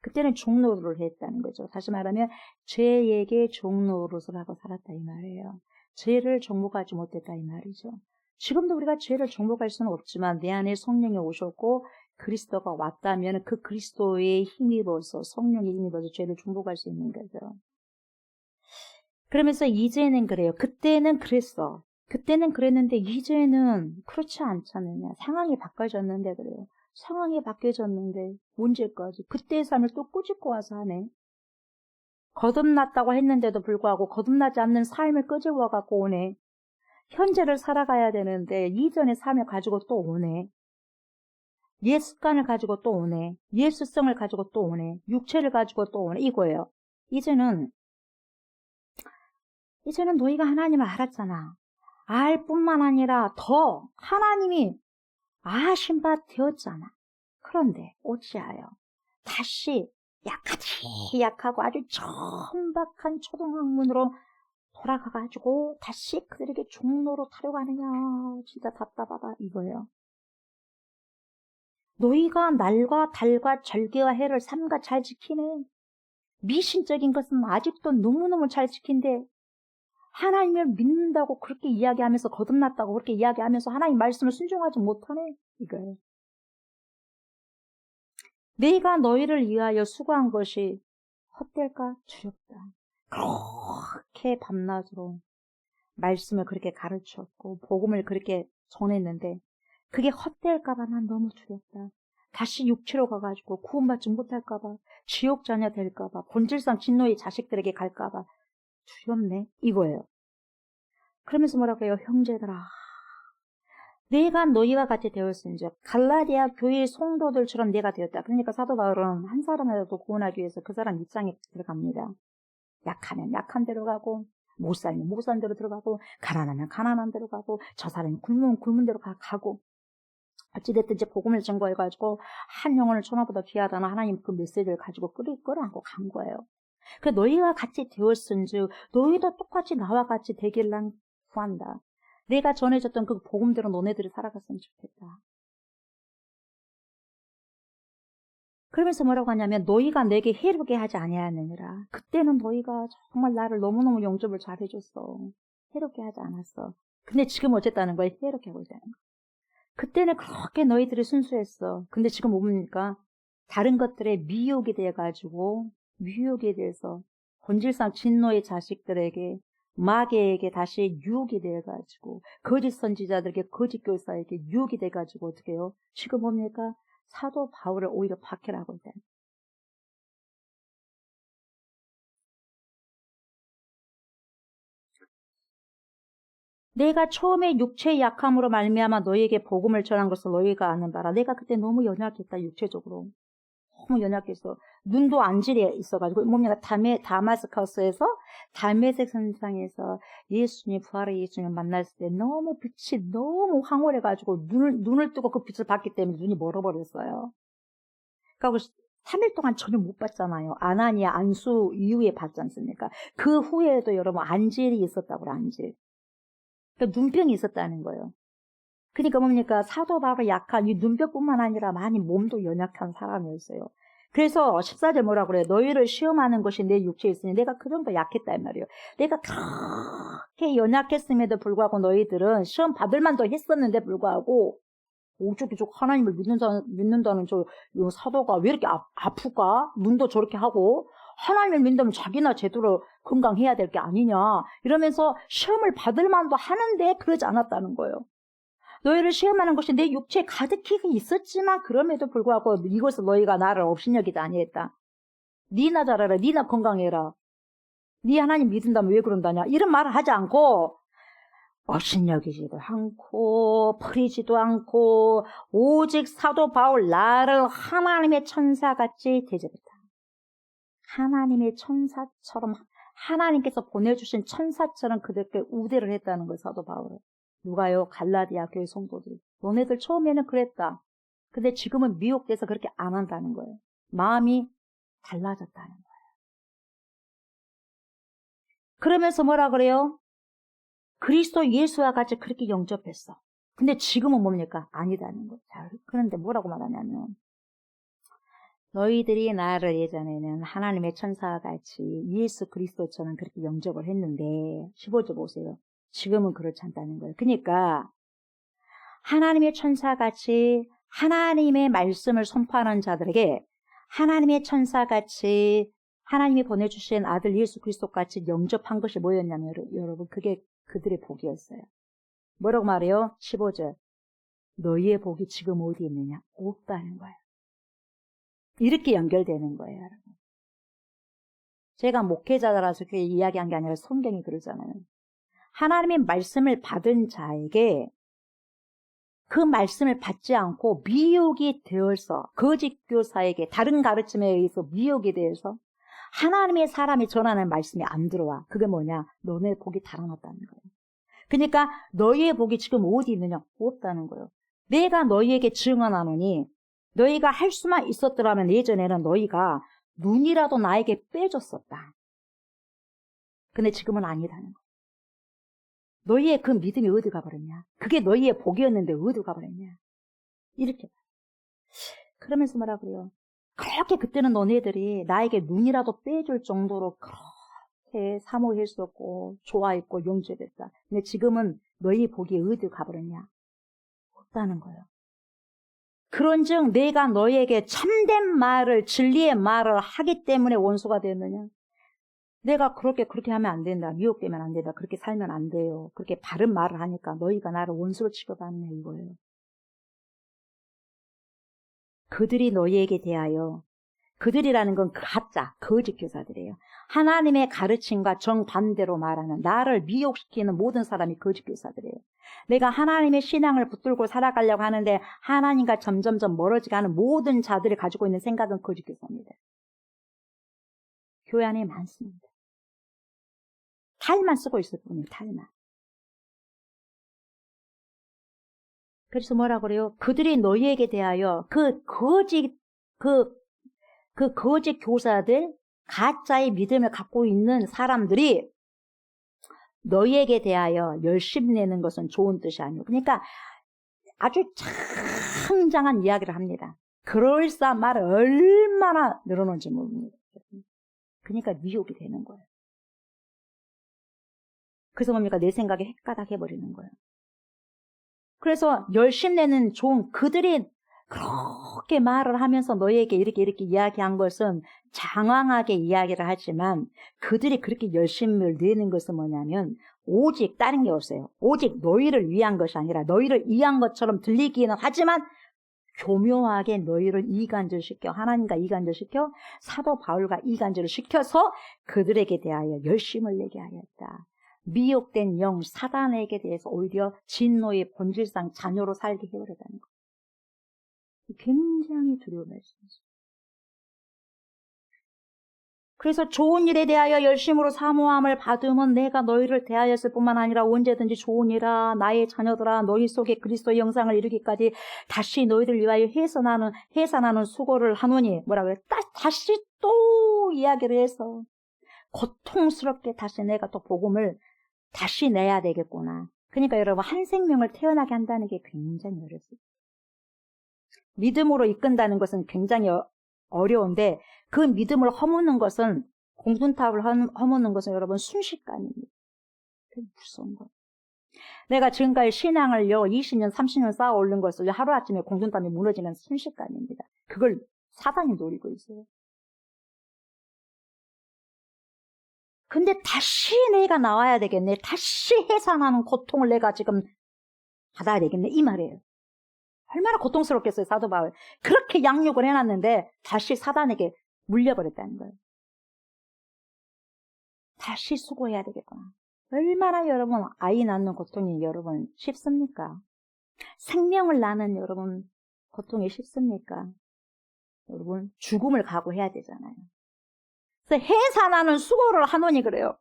그때는 종노릇을 했다는 거죠. 다시 말하면 죄에게 종노릇을 하고 살았다 이 말이에요. 죄를 정복하지 못했다 이 말이죠. 지금도 우리가 죄를 정복할 수는 없지만 내 안에 성령이 오셨고 그리스도가 왔다면 그 그리스도의 힘입어서 성령의 힘입어서 죄를 정복할 수 있는 거죠. 그러면서 이제는 그래요. 그때는 그랬어. 그때는 그랬는데 이제는 그렇지 않잖느냐. 상황이 바꿔졌는데 그래요. 상황이 바뀌어졌는데 언제까지 그때의 삶을 또 꾸짖고 와서 하네. 거듭났다고 했는데도 불구하고 거듭나지 않는 삶을 끄집어 갖고 오네. 현재를 살아가야 되는데 이전의 삶을 가지고 또 오네. 옛 습관을 가지고 또 오네. 옛 습성을 가지고 또 오네. 육체를 가지고 또 오네. 이거예요. 이제는 너희가 하나님을 알았잖아. 알 뿐만 아니라 더 하나님이 아신 바 되었잖아. 그런데 어찌하여 다시 약하고 아주 천박한 초등학문으로 돌아가가지고 다시 그들에게 종로로 타려고 하느냐. 진짜 답답하다 이거예요. 너희가 날과 달과 절개와 해를 삼가 잘 지키네. 미신적인 것은 아직도 너무너무 잘 지킨데 하나님을 믿는다고 그렇게 이야기하면서 거듭났다고 그렇게 이야기하면서 하나님 말씀을 순종하지 못하네. 이거예요. 내가 너희를 위하여 수고한 것이 헛될까? 두렵다. 그렇게 밤낮으로 말씀을 그렇게 가르쳤고 복음을 그렇게 전했는데 그게 헛될까 봐 난 너무 두렵다. 다시 육체로 가가지고 구원받지 못할까 봐, 지옥 자녀 될까 봐, 본질상 진노의 자식들에게 갈까 봐 두렵네. 이거예요. 그러면서 뭐라고 해요? 형제들아, 내가 너희와 같이 되었은즉 갈라디아 교회의 성도들처럼 내가 되었다. 그러니까 사도 바울은 한 사람이라도 구원하기 위해서 그 사람 입장에 들어갑니다. 약하면 약한 대로 가고, 못 살면 못 사는 대로 들어가고, 가난하면 가난한 대로 가고, 저 사람이 굶으면 굶은 대로 가고, 어찌됐든 이제 복음을 증거해가지고 한 영혼을 천하보다 귀하다는 하나님 그 메시지를 가지고 끌어안고 간 거예요. 그 너희가 같이 되었은즉 너희도 똑같이 나와 같이 되길 난 구한다. 내가 전해줬던 그 복음대로 너네들이 살아갔으면 좋겠다. 그러면서 뭐라고 하냐면 너희가 내게 해롭게 하지 아니하느니라. 그때는 너희가 정말 나를 너무너무 영접을 잘해줬어. 해롭게 하지 않았어. 근데 지금 어쨌다는 거야? 해롭게 하고 있다는 거야. 그때는 그렇게 너희들이 순수했어. 근데 지금 뭡니까? 다른 것들에 미혹이 돼가지고 미혹에 대해서 본질상 진노의 자식들에게 마귀에게 다시 유혹이 돼가지고 거짓 선지자들에게 거짓 교사에게 유혹이 돼가지고 어떻게 해요? 지금 뭡니까? 사도 바울을 오히려 박해하고 있다. 내가 처음에 육체의 약함으로 말미암아 너희에게 복음을 전한 것을 너희가 아는 바라. 내가 그때 너무 연약했다. 육체적으로 너무 연약해서 눈도 안질에 있어가지고 뭡니까? 다마스커스에서 달메색 선상에서 예수님 부활의 예수님 만났을 때 너무 빛이 너무 황홀해가지고 눈을 뜨고 그 빛을 봤기 때문에 눈이 멀어버렸어요. 그러니까 3일 동안 전혀 못 봤잖아요. 아나니아 안수 이후에 봤지 않습니까? 그 후에도 여러분 안질이 있었다고 그래. 안질. 그러니까 눈병이 있었다는 거예요. 그러니까 뭡니까? 사도 바울이 약한 이 눈병뿐만 아니라 많이 몸도 연약한 사람이었어요. 그래서 14절 뭐라고 그래요? 너희를 시험하는 것이 내 육체에 있으니 내가 그 정도 약했단 말이에요. 내가 그렇게 연약했음에도 불구하고 너희들은 시험 받을 만도 했었는데 불구하고 어쩌게 저 하나님을 믿는다는 저 사도가 왜 이렇게 아프가? 눈도 저렇게 하고 하나님을 믿는다면 자기나 제대로 건강해야 될 게 아니냐 이러면서 시험을 받을 만도 하는데 그러지 않았다는 거예요. 너희를 시험하는 것이 내 육체에 가득히 있었지만 그럼에도 불구하고 이것을 너희가 나를 업신여기지 아니했다. 니나 잘하라. 니나 건강해라. 니 하나님 믿는다면 왜 그런다냐. 이런 말을 하지 않고 업신여기지도 않고 버리지도 않고 오직 사도 바울 나를 하나님의 천사같이 대접했다. 하나님의 천사처럼 하나님께서 보내주신 천사처럼 그들께 우대를 했다는 거예요. 사도 바울은. 누가요? 갈라디아 교회 성도들. 너네들 처음에는 그랬다. 근데 지금은 미혹돼서 그렇게 안 한다는 거예요. 마음이 달라졌다는 거예요. 그러면서 뭐라 그래요? 그리스도 예수와 같이 그렇게 영접했어. 근데 지금은 뭡니까? 아니다는 거예요. 자, 그런데 뭐라고 말하냐면 너희들이 나를 예전에는 하나님의 천사와 같이 예수 그리스도처럼 그렇게 영접을 했는데 15절 보세요. 지금은 그렇지 않다는 거예요. 그러니까 하나님의 천사같이 하나님의 말씀을 선포하는 자들에게 하나님의 천사같이 하나님이 보내주신 아들 예수 그리스도같이 영접한 것이 뭐였냐면 여러분 그게 그들의 복이었어요. 뭐라고 말해요? 15절. 너희의 복이 지금 어디 있느냐? 없다는 거예요. 이렇게 연결되는 거예요, 여러분. 제가 목회자라서 그렇게 이야기한 게 아니라 성경이 그러잖아요. 하나님의 말씀을 받은 자에게 그 말씀을 받지 않고 미혹이 되어서 거짓 교사에게 다른 가르침에 의해서 미혹이 되어서 하나님의 사람이 전하는 말씀이 안 들어와. 그게 뭐냐? 너네 복이 달아났다는 거예요. 그러니까 너희의 복이 지금 어디 있느냐? 없다는 거예요. 내가 너희에게 증언하노니 너희가 할 수만 있었더라면 예전에는 너희가 눈이라도 나에게 빼줬었다. 근데 지금은 아니라는 거예요. 너희의 그 믿음이 어디 가버렸냐? 그게 너희의 복이었는데 어디 가버렸냐? 이렇게. 그러면서 뭐라 그래요? 그렇게 그때는 너네들이 나에게 눈이라도 빼줄 정도로 그렇게 사모했었고 좋아했고 용서됐다. 근데 지금은 너희 복이 어디 가버렸냐? 없다는 거예요. 그런즉 내가 너희에게 참된 말을 진리의 말을 하기 때문에 원수가 되었느냐? 내가 그렇게 하면 안 된다. 미혹되면 안 된다. 그렇게 살면 안 돼요. 그렇게 바른 말을 하니까 너희가 나를 원수로 취급하느냐 이거예요. 그들이 너희에게 대하여, 그들이라는 건 가짜, 거짓 교사들이에요. 하나님의 가르침과 정반대로 말하는, 나를 미혹시키는 모든 사람이 거짓 교사들이에요. 내가 하나님의 신앙을 붙들고 살아가려고 하는데 하나님과 점점점 멀어지가는 모든 자들이 가지고 있는 생각은 거짓 교사입니다. 교회 안에 많습니다. 탈만 쓰고 있을 뿐이에요. 탈만. 그래서 뭐라 그래요? 그들이 너희에게 대하여 그 거짓 교사들, 가짜의 믿음을 갖고 있는 사람들이 너희에게 대하여 열심 내는 것은 좋은 뜻이 아니고, 그러니까 아주 창장한 이야기를 합니다. 그럴싸한 말을 얼마나 늘어놓은지 모릅니다. 그러니까 미혹이 되는 거예요. 그래서 뭡니까? 내 생각에 헷가닥 해버리는 거예요. 그래서 열심 내는 좋은 그들이 그렇게 말을 하면서 너희에게 이렇게 이야기한 것은 장황하게 이야기를 하지만 그들이 그렇게 열심을 내는 것은 뭐냐면 오직 다른 게 없어요. 오직 너희를 위한 것이 아니라 너희를 위한 것처럼 들리기는 하지만 교묘하게 너희를 이간질시켜, 하나님과 이간질시켜, 사도 바울과 이간질을 시켜서 그들에게 대하여 열심을 내게 하였다. 미혹된 영 사단에게 대해서 오히려 진노의 본질상 자녀로 살게 해버렸다는 거. 굉장히 두려운 말씀이죠. 그래서 좋은 일에 대하여 열심으로 사모함을 받으면 내가 너희를 대하였을 뿐만 아니라 언제든지 좋은 일아 나의 자녀들아 너희 속에 그리스도의 영상을 이루기까지 다시 너희를 위하여 해산하는 수고를 하노니 뭐라 그래? 다시 또 이야기를 해서 고통스럽게 다시 내가 또 복음을 다시 내야 되겠구나. 그러니까 여러분 한 생명을 태어나게 한다는 게 굉장히 어렵습니다. 믿음으로 이끈다는 것은 굉장히 어려운데 그 믿음을 허무는 것은 공든탑을 허무는 것은 여러분 순식간입니다. 되게 무서운 거예요. 내가 지금까지 신앙을요 20년 30년 쌓아 올린 것을 하루아침에 공든탑이 무너지는 순식간입니다. 그걸 사단이 노리고 있어요. 근데 다시 내가 나와야 되겠네. 다시 해산하는 고통을 내가 지금 받아야 되겠네. 이 말이에요. 얼마나 고통스럽겠어요, 사도 바울. 그렇게 양육을 해놨는데 다시 사단에게 물려버렸다는 거예요. 다시 수고해야 되겠구나. 얼마나 여러분 아이 낳는 고통이 여러분 쉽습니까? 생명을 낳는 여러분 고통이 쉽습니까? 여러분 죽음을 각오해야 되잖아요. 그래서 해산하는 수고를 하노니 그래요.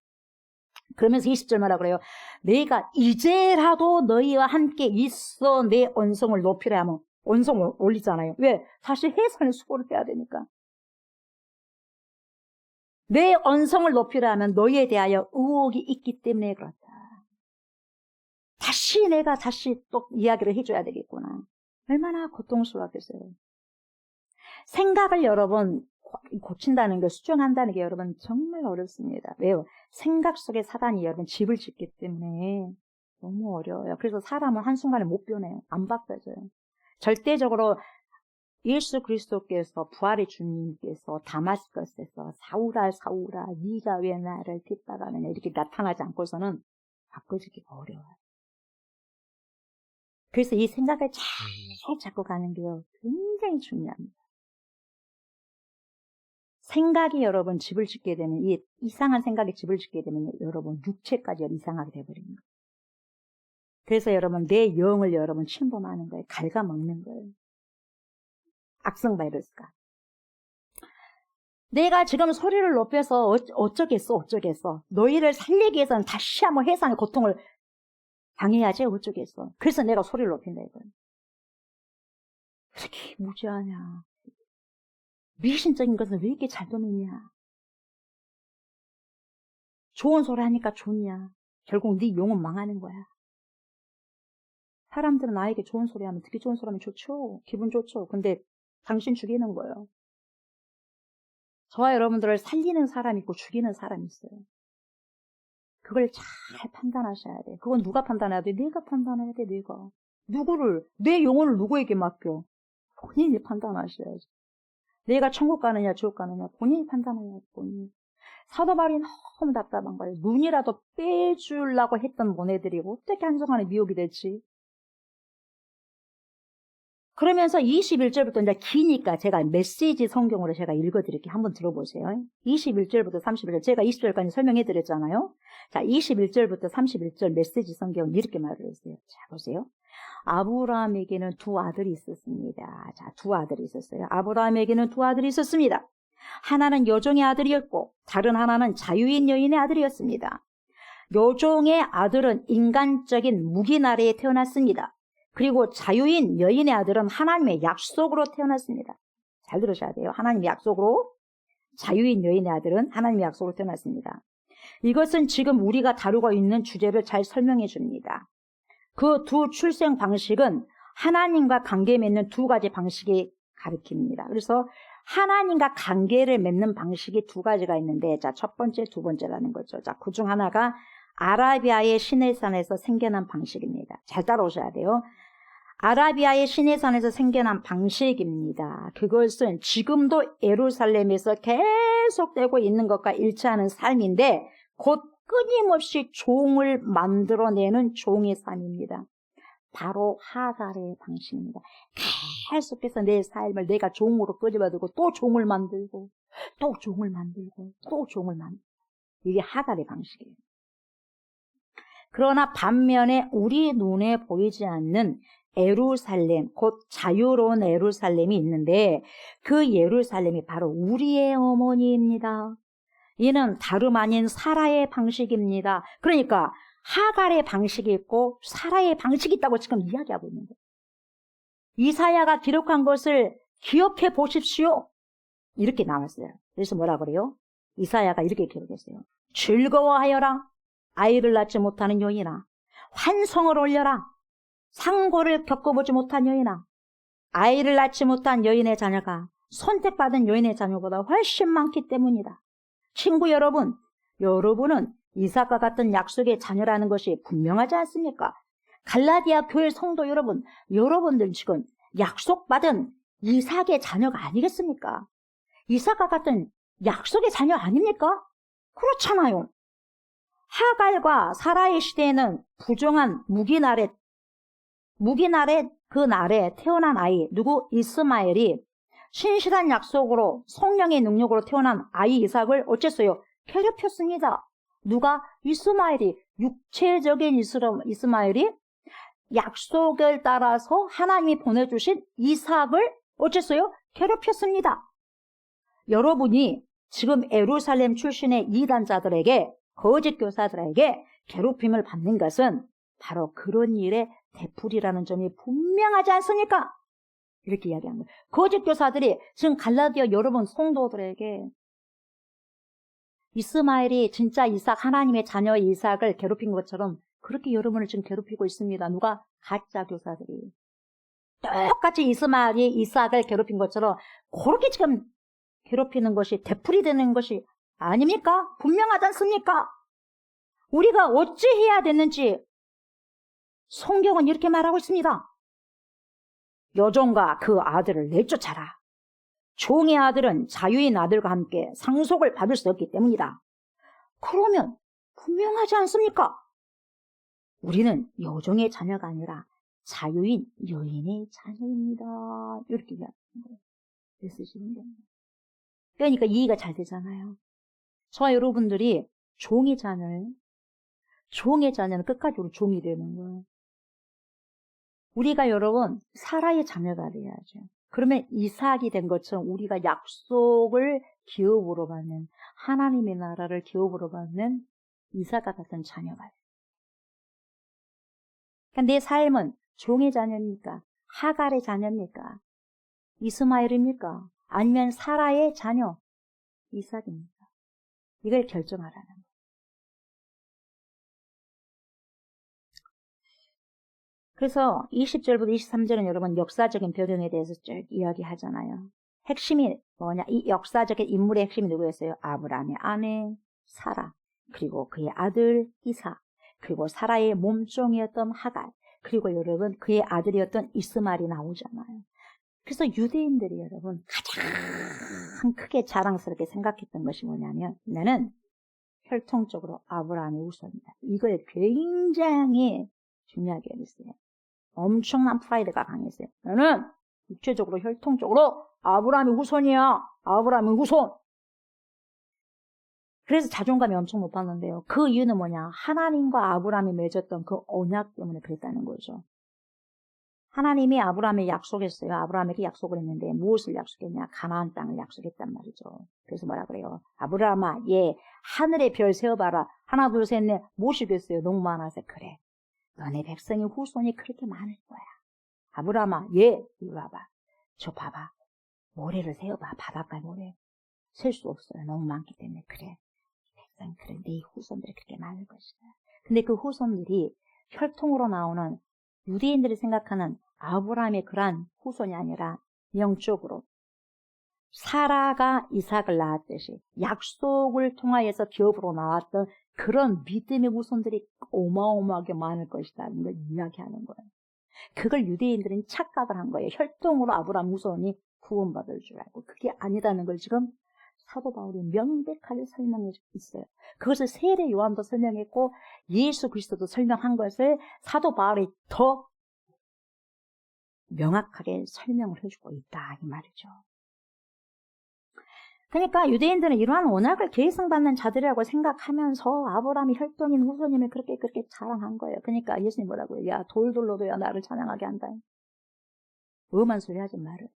그러면서 20절 뭐라 그래요? 내가 이제라도 너희와 함께 있어 내 언성을 높이려 하면 언성을 올리잖아요. 왜? 다시 해산의 수고를 빼야 되니까. 내 언성을 높이려 하면 너희에 대하여 의혹이 있기 때문에 그렇다. 내가 다시 또 이야기를 해줘야 되겠구나. 얼마나 고통스러웠겠어요. 생각을 여러분 고친다는 게 수정한다는 게 여러분 정말 어렵습니다. 왜요? 생각 속에 사단이 여러분 집을 짓기 때문에 너무 어려워요. 그래서 사람은 한순간에 못 변해요. 안 바뀌어져요. 절대적으로 예수 그리스도께서 부활의 주님께서 다마스커스에서 사울아 네가 왜 나를 핍박하느냐 이렇게 나타나지 않고서는 바꿔지기가 어려워요. 그래서 이 생각을 잘 잡고 가는 게 굉장히 중요합니다. 생각이 여러분 집을 짓게 되면 이 이상한 생각이 집을 짓게 되면 여러분 육체까지 이상하게 돼버립니다. 그래서 여러분, 내 영을 여러분 침범하는 거예요. 갉아먹는 거예요. 악성 바이러스가. 내가 지금 소리를 높여서 어쩌겠어. 너희를 살리기 위해서는 다시 한번 해상의 고통을 당해야지 어쩌겠어. 그래서 내가 소리를 높인다 이거예요. 왜 이렇게 무지하냐. 미신적인 것은 왜 이렇게 잘 도미냐. 좋은 소리 하니까 좋냐. 결국 네 영은 망하는 거야. 사람들은 나에게 좋은 소리 하면, 듣기 좋은 소리 하면 좋죠. 기분 좋죠. 근데 당신 죽이는 거예요. 저와 여러분들을 살리는 사람이 있고 죽이는 사람이 있어요. 그걸 잘 판단하셔야 돼. 그건 누가 판단해야 돼? 내가 판단해야 돼, 내가. 내 영혼을 누구에게 맡겨? 본인이 판단하셔야지. 내가 천국 가느냐, 지옥 가느냐, 본인이 판단해야 돼, 본인이. 사도 바울이 너무 답답한 거예요. 눈이라도 빼주려고 했던 모네들이 어떻게 한순간에 미혹이 됐지? 그러면서 21절부터 이제 기니까 제가 메시지 성경으로 제가 읽어드릴게요. 한번 들어보세요. 21절부터 31절. 제가 20절까지 설명해드렸잖아요. 자, 21절부터 31절 메시지 성경은 이렇게 말을 했어요. 자, 보세요. 아브라함에게는 두 아들이 있었습니다. 자, 두 아들이 있었어요. 아브라함에게는 두 아들이 있었습니다. 하나는 여종의 아들이었고 다른 하나는 자유인 여인의 아들이었습니다. 여종의 아들은 인간적인 무긴 아래에 태어났습니다. 그리고 자유인 여인의 아들은 하나님의 약속으로 태어났습니다. 잘 들으셔야 돼요. 하나님의 약속으로, 자유인 여인의 아들은 하나님의 약속으로 태어났습니다. 이것은 지금 우리가 다루고 있는 주제를 잘 설명해 줍니다. 그 두 출생 방식은 하나님과 관계 맺는 두 가지 방식이 가리킵니다. 그래서 하나님과 관계를 맺는 방식이 두 가지가 있는데, 자, 첫 번째, 두 번째라는 거죠. 자, 그 중 하나가 아라비아의 시내산에서 생겨난 방식입니다. 잘 따라오셔야 돼요. 아라비아의 시내산에서 생겨난 방식입니다. 그것은 지금도 예루살렘에서 계속되고 있는 것과 일치하는 삶인데 곧 끊임없이 종을 만들어내는 종의 삶입니다. 바로 하갈의 방식입니다. 계속해서 내 삶을 내가 종으로 끄집어들고 또 종을 만들고 또 종을 만들고 또 종을 만들고, 이게 하갈의 방식이에요. 그러나 반면에 우리 눈에 보이지 않는 예루살렘, 곧 자유로운 예루살렘이 있는데 그 예루살렘이 바로 우리의 어머니입니다. 이는 다름 아닌 사라의 방식입니다. 그러니까 하갈의 방식이 있고 사라의 방식이 있다고 지금 이야기하고 있는 거예요. 이사야가 기록한 것을 기억해 보십시오. 이렇게 나왔어요. 그래서 뭐라 그래요? 이사야가 이렇게 기록했어요. 즐거워하여라. 아이를 낳지 못하는 여인아. 환성을 올려라. 상고를 겪어보지 못한 여인아. 아이를 낳지 못한 여인의 자녀가 선택받은 여인의 자녀보다 훨씬 많기 때문이다. 친구 여러분, 여러분은 이삭과 같은 약속의 자녀라는 것이 분명하지 않습니까? 갈라디아 교회 성도 여러분, 여러분들 지금 약속받은 이삭의 자녀가 아니겠습니까? 이삭과 같은 약속의 자녀 아닙니까? 그렇잖아요. 하갈과 사라의 시대에는 부정한 묵인 아래 그 날에 태어난 아이, 누구? 이스마엘이 신실한 약속으로 성령의 능력으로 태어난 아이 이삭을 어쨌어요? 괴롭혔습니다. 누가? 이스마엘이, 육체적인 이스마엘이 약속을 따라서 하나님이 보내주신 이삭을 어쨌어요? 괴롭혔습니다. 여러분이 지금 예루살렘 출신의 이단자들에게, 거짓 교사들에게 괴롭힘을 받는 것은 바로 그런 일의 되풀이라는 점이 분명하지 않습니까? 이렇게 이야기한 거예요. 거짓 교사들이 지금 갈라디아 여러분 성도들에게 이스마엘이 진짜 이삭, 하나님의 자녀 이삭을 괴롭힌 것처럼 그렇게 여러분을 지금 괴롭히고 있습니다. 누가? 가짜 교사들이. 똑같이 이스마엘이 이삭을 괴롭힌 것처럼 그렇게 지금 괴롭히는 것이 되풀이되는 것이 아닙니까? 분명하지 않습니까? 우리가 어찌해야 되는지 성경은 이렇게 말하고 있습니다. 여종과 그 아들을 내쫓아라. 종의 아들은 자유인 아들과 함께 상속을 받을 수 없기 때문이다. 그러면 분명하지 않습니까? 우리는 여종의 자녀가 아니라 자유인 여인의 자녀입니다. 이렇게 이야기하는 거예요. 쓰시는 거예요. 그러니까 이해가 잘 되잖아요. 저와 여러분들이 종의 자녀는 끝까지 우리 종이 되는 거예요. 우리가 여러분 사라의 자녀가 돼야죠. 그러면 이삭이 된 것처럼 우리가 약속을 기업으로 받는, 하나님의 나라를 기업으로 받는 이삭과 같은 자녀가 돼요. 그러니까 내 삶은 종의 자녀입니까? 하갈의 자녀입니까? 이스마엘입니까? 아니면 사라의 자녀 이삭입니까? 이걸 결정하라는 거예요. 그래서 20절부터 23절은 여러분 역사적인 배경에 대해서 쭉 이야기하잖아요. 핵심이 뭐냐? 이 역사적인 인물의 핵심이 누구였어요? 아브라함의 아내 사라, 그리고 그의 아들 이삭, 그리고 사라의 몸종이었던 하갈, 그리고 여러분 그의 아들이었던 이스마엘이 나오잖아요. 그래서 유대인들이 여러분 가장 크게 자랑스럽게 생각했던 것이 뭐냐면, 나는 혈통적으로 아브라함의 후손이다. 이거에 굉장히 중요하게 여겼어요. 엄청난 프라이드가 강했어요. 나는 육체적으로 혈통적으로 아브라함의 후손이야. 아브라함의 후손. 그래서 자존감이 엄청 높았는데요. 그 이유는 뭐냐? 하나님과 아브라함이 맺었던 그 언약 때문에 그랬다는 거죠. 하나님이 아브라함에 약속했어요. 아브라함에게 약속을 했는데 무엇을 약속했냐? 가나안 땅을 약속했단 말이죠. 그래서 뭐라 그래요? 아브라함아, 얘 하늘의 별 세어봐라. 하나, 둘, 셋, 넷. 무엇이겠어요? 너무 많아서. 그래. 너네 백성의 후손이 그렇게 많을 거야. 아브라함아, 얘 이리 와봐. 저 봐봐. 모래를 세어봐. 바닷가 모래. 셀 수 없어요. 너무 많기 때문에. 그래. 백성, 그래. 네 후손들이 그렇게 많을 것이다. 근데 그 후손들이 혈통으로 나오는 유대인들이 생각하는 아브라함의 그러한 후손이 아니라 영적으로 사라가 이삭을 낳았듯이 약속을 통하여서 기업으로 나왔던 그런 믿음의 후손들이 어마어마하게 많을 것이라는 걸 이야기하는 거예요. 그걸 유대인들은 착각을 한 거예요. 혈통으로 아브라함 후손이 구원받을 줄 알고. 그게 아니다는 걸 지금 사도 바울이 명백하게 설명해 있어요. 그것을 세례 요한도 설명했고 예수 그리스도도 설명한 것을 사도 바울이 더 명확하게 설명을 해주고 있다 이 말이죠. 그러니까 유대인들은 이러한 언약을 계승받는 자들이라고 생각하면서 아브라함이 혈통인 후손임을 그렇게 자랑한 거예요. 그러니까 예수님 뭐라고요? 야, 돌돌로도야 나를 찬양하게 한다. 엄한 소리 하지 말을.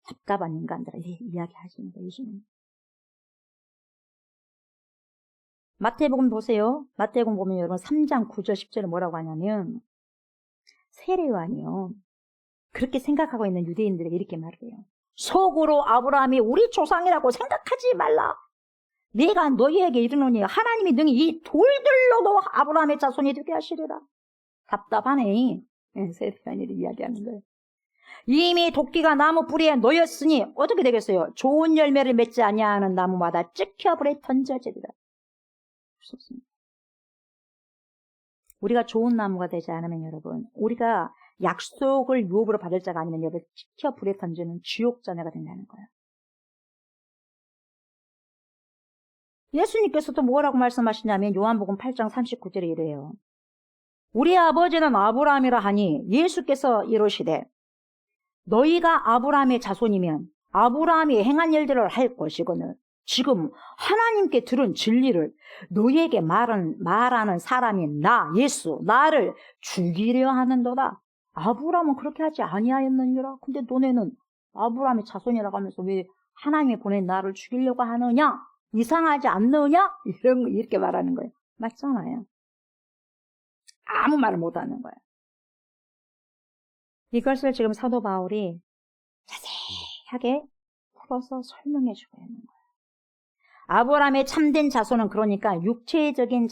답답한 인간들을 이야기하시는 거예요, 예수님. 마태복음 보세요. 마태복음 보면 여러분 3장 9절 10절에 뭐라고 하냐면 세례 요한이요. 그렇게 생각하고 있는 유대인들에게 이렇게 말해요. 속으로 아브라함이 우리 조상이라고 생각하지 말라. 내가 너희에게 이르노니 하나님이 능히 이 돌들로도 아브라함의 자손이 되게 하시리라. 답답하네. 세례 요한이 이야기하는 거예요. 이미 도끼가 나무 뿌리에 놓였으니 어떻게 되겠어요? 좋은 열매를 맺지 아니하는 나무마다 찍혀 불에 던져지리라. 무섭습니다. 우리가 좋은 나무가 되지 않으면 여러분, 우리가 약속을 유업으로 받을 자가 아니면 여러분 찍혀 불에 던지는 지옥 자녀가 된다는 거예요. 예수님께서도 뭐라고 말씀하시냐면 요한복음 8장 39절에 이래요. 우리 아버지는 아브라함이라 하니 예수께서 이르시되 너희가 아브라함의 자손이면 아브라함이 행한 일들을 할 것이거늘 지금 하나님께 들은 진리를 너희에게 말하는 사람이 나 예수 나를 죽이려 하는도다. 아브라함은 그렇게 하지 아니하였느니라. 근데 너네는 아브라함의 자손이라고 하면서 왜 하나님이 보낸 나를 죽이려고 하느냐? 이상하지 않느냐? 이렇게 말하는 거예요. 맞잖아요. 아무 말을 못하는 거예요. 이것을 지금 사도 바울이 자세하게 풀어서 설명해 주고 있는 거예요. 아브라함의 참된 자손은 그러니까 육체적인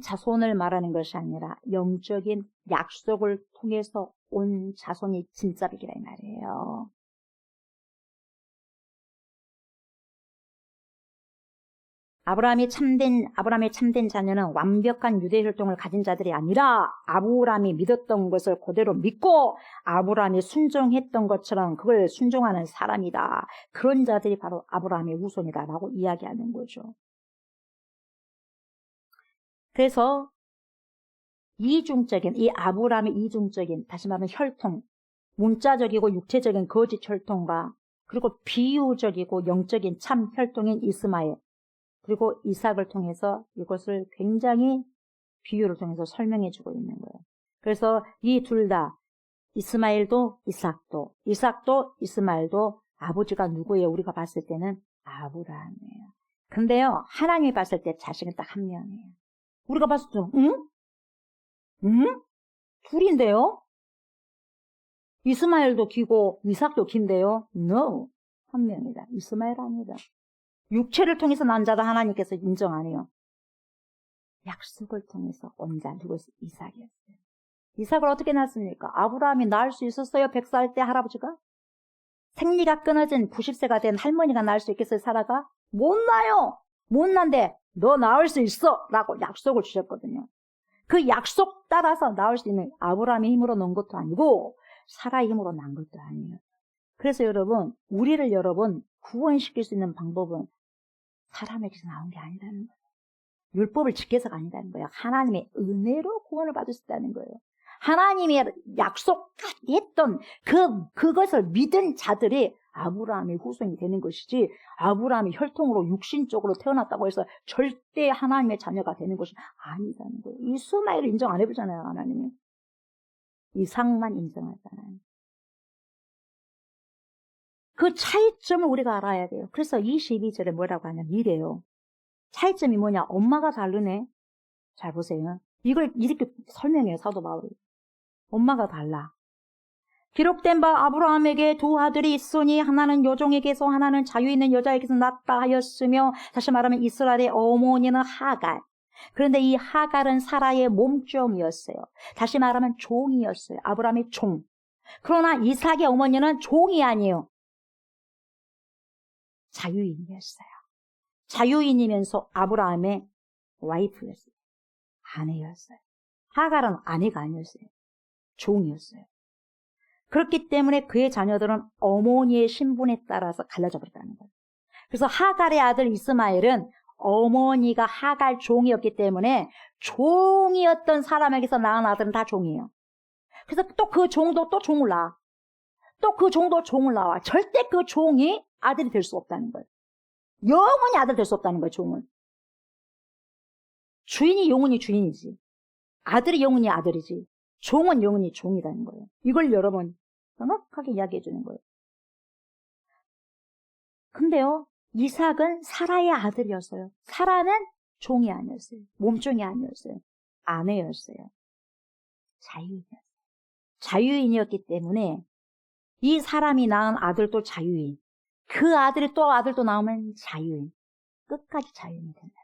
자손을 말하는 것이 아니라 영적인 약속을 통해서 온 자손이 진짜이라 이 말이에요. 아브라함의 참된 자녀는 완벽한 유대 혈통을 가진 자들이 아니라 아브라함이 믿었던 것을 그대로 믿고 아브라함이 순종했던 것처럼 그걸 순종하는 사람이다. 그런 자들이 바로 아브라함의 후손이다라고 이야기하는 거죠. 그래서 이 아브라함의 이중적인, 다시 말하면 혈통, 문자적이고 육체적인 거짓 혈통과 그리고 비유적이고 영적인 참 혈통인 이스마엘, 그리고 이삭을 통해서 이것을 굉장히 비유를 통해서 설명해 주고 있는 거예요. 그래서 이 둘 다 이스마엘도 이삭도 이스마엘도 아버지가 누구예요? 우리가 봤을 때는 아브라함이에요. 근데요, 하나님이 봤을 때 자식은 딱 한 명이에요. 우리가 봤을 때, 응? 둘인데요? 이스마엘도 기고 이삭도 긴데요? No. 한 명이다. 이스마엘 아니다. 육체를 통해서 난 자다 하나님께서 인정 안 해요. 약속을 통해서 온 자, 누구였어요? 이삭이었어요. 이삭을 어떻게 낳습니까? 아브라함이 낳을 수 있었어요? 100살 때 할아버지가? 생리가 끊어진 90세가 된 할머니가 낳을 수 있겠어요? 사라가? 못 낳아요. 못 낳는데 너 낳을 수 있어 라고 약속을 주셨거든요. 그 약속 따라서 낳을 수 있는 아브라함의 힘으로 낳은 것도 아니고 사라의 힘으로 낳은 것도 아니에요. 그래서 여러분, 우리를 구원시킬 수 있는 방법은 사람에게서 나온 게 아니라는 거예요. 율법을 지켜서가 아니라는 거예요. 하나님의 은혜로 구원을 받을 수 있다는 거예요. 하나님이 약속했던 그것을 믿은 자들이 아브라함의 후손이 되는 것이지, 아브라함이 혈통으로 육신적으로 태어났다고 해서 절대 하나님의 자녀가 되는 것이 아니라는 거예요. 이스마엘을 인정 안 해보잖아요, 하나님이. 이삭만 인정하잖아요. 그 차이점을 우리가 알아야 돼요. 그래서 22절에 뭐라고 하냐면 이래요. 차이점이 뭐냐? 엄마가 다르네. 잘 보세요. 이걸 이렇게 설명해요, 사도 바울이. 엄마가 달라. 기록된 바 아브라함에게 두 아들이 있으니 하나는 여종에게서 하나는 자유 있는 여자에게서 낳았다 하였으며, 다시 말하면 이스라엘의 어머니는 하갈. 그런데 이 하갈은 사라의 몸종이었어요. 다시 말하면 종이었어요. 아브라함의 종. 그러나 이삭의 어머니는 종이 아니에요. 자유인이었어요. 자유인이면서 아브라함의 와이프였어요. 아내였어요. 하갈은 아내가 아니었어요. 종이었어요. 그렇기 때문에 그의 자녀들은 어머니의 신분에 따라서 갈라져 버렸다는 거예요. 그래서 하갈의 아들 이스마엘은 어머니가 하갈 종이었기 때문에 종이었던 사람에게서 낳은 아들은 다 종이에요. 그래서 또 그 종도 또 종을 낳아. 또 그 종도 종을 낳아. 절대 그 종이 아들이 될 수 없다는 거예요. 영원히 아들 될 수 없다는 거예요, 종은. 주인이 영원히 주인이지. 아들이 영원히 아들이지. 종은 영원히 종이라는 거예요. 이걸 여러분 정확하게 이야기해 주는 거예요. 근데요, 이삭은 사라의 아들이었어요. 사라는 종이 아니었어요. 몸종이 아니었어요. 아내였어요. 자유인이었어요. 자유인이었기 때문에 이 사람이 낳은 아들도 자유인, 그 아들이 또 아들도 낳으면 자유인, 끝까지 자유인이 된다.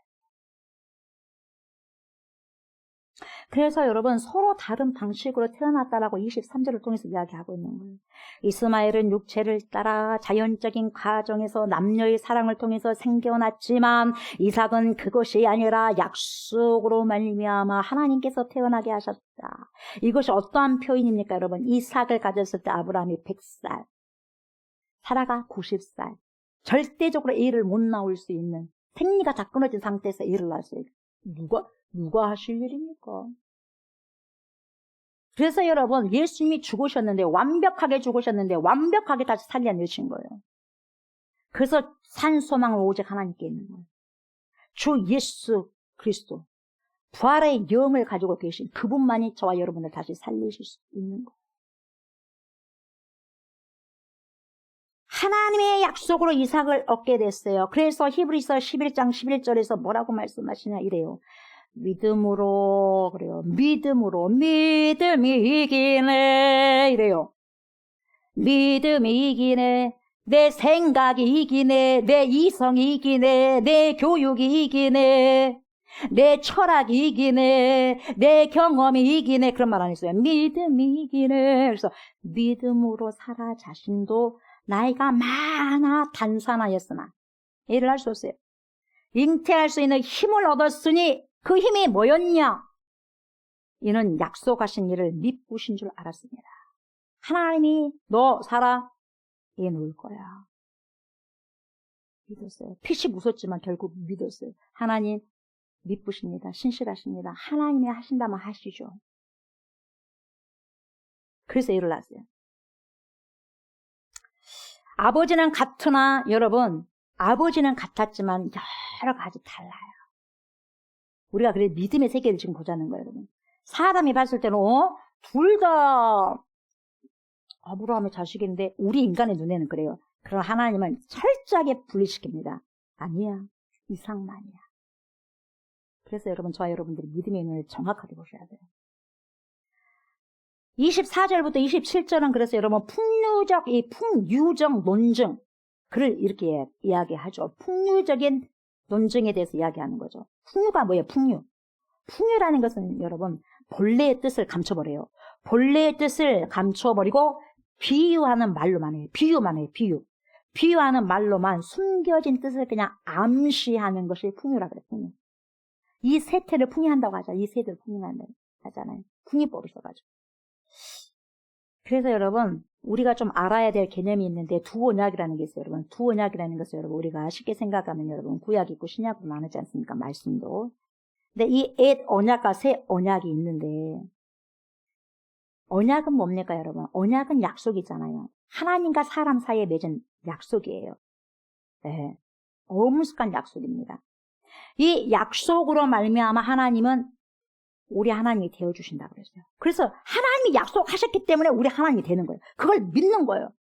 그래서 여러분, 서로 다른 방식으로 태어났다라고 23절을 통해서 이야기하고 있는 거예요. 이스마엘은 육체를 따라 자연적인 과정에서 남녀의 사랑을 통해서 생겨났지만, 이삭은 그것이 아니라 약속으로 말미암아 하나님께서 태어나게 하셨다. 이것이 어떠한 표현입니까, 여러분? 이삭을 가졌을 때 아브라함이 100살, 사라가 90살, 절대적으로 애를 못 낳을 수 있는, 생리가 다 끊어진 상태에서 애를 낳았어요. 누가 하실 일입니까? 그래서 여러분, 예수님이 죽으셨는데, 완벽하게 죽으셨는데 완벽하게 다시 살려내신 거예요. 그래서 산 소망은 오직 하나님께 있는 거예요. 주 예수 그리스도, 부활의 영을 가지고 계신 그분만이 저와 여러분을 다시 살리실 수 있는 거예요. 하나님의 약속으로 이삭을 얻게 됐어요. 그래서 히브리서 11장 11절에서 뭐라고 말씀하시냐 이래요. 믿음으로, 그래요. 믿음이 이기네. 이래요. 믿음이 이기네. 내 생각이 이기네. 내 이성이 이기네. 내 교육이 이기네. 내 철학이 이기네. 내 경험이 이기네. 그런 말 안 했어요. 믿음이 이기네. 그래서 믿음으로 사라 자신도 나이가 많아 단산하였으나 일을 할 수 없어요. 잉태할 수 있는 힘을 얻었으니 그 힘이 뭐였냐? 이는 약속하신 일을 믿으신 줄 알았습니다. 하나님이 너 살아, 얘 놓을 거야. 믿었어요. 빛이 무섭지만 결국 믿었어요. 하나님 믿으십니다. 신실하십니다. 하나님이 하신다면 하시죠. 그래서 일어났어요. 아버지는 같으나 여러분, 아버지는 같았지만 여러 가지 달라요. 우리가 그래 믿음의 세계를 지금 보자는 거예요, 여러분. 사람이 봤을 때는 둘 다 아브라함의 자식인데 우리 인간의 눈에는 그래요. 그러나 하나님은 철저하게 분리시킵니다. 아니야. 이상만이야. 그래서 여러분, 저와 여러분들이 믿음의 눈을 정확하게 보셔야 돼요. 24절부터 27절은 그래서 여러분 풍류적 논증, 그를 이렇게 이야기하죠. 풍류적인 논증에 대해서 이야기하는 거죠. 풍류가 뭐예요? 풍류라는 것은 여러분 본래의 뜻을 감춰버려요. 본래의 뜻을 감춰버리고 비유하는 말로만 해요. 비유하는 말로만 숨겨진 뜻을 그냥 암시하는 것이 풍류라 그래요. 풍류. 이 세태를 풍요한다고 하죠. 이 세대를 풍요한다고 하잖아요. 풍요법을 써가지고. 그래서 여러분, 우리가 좀 알아야 될 개념이 있는데, 두 언약이라는 게 있어요, 여러분. 두 언약이라는 것을 여러분, 우리가 쉽게 생각하면 여러분, 구약 있고 신약으로 나누지 않습니까? 말씀도. 근데 이 옛 언약과 새 언약이 있는데, 언약은 뭡니까, 여러분? 언약은 약속이잖아요. 하나님과 사람 사이에 맺은 약속이에요. 네. 어무숙한 약속입니다. 이 약속으로 말미암아 하나님은 우리 하나님이 되어주신다고 그랬어요. 그래서 하나님이 약속하셨기 때문에 우리 하나님이 되는 거예요. 그걸 믿는 거예요.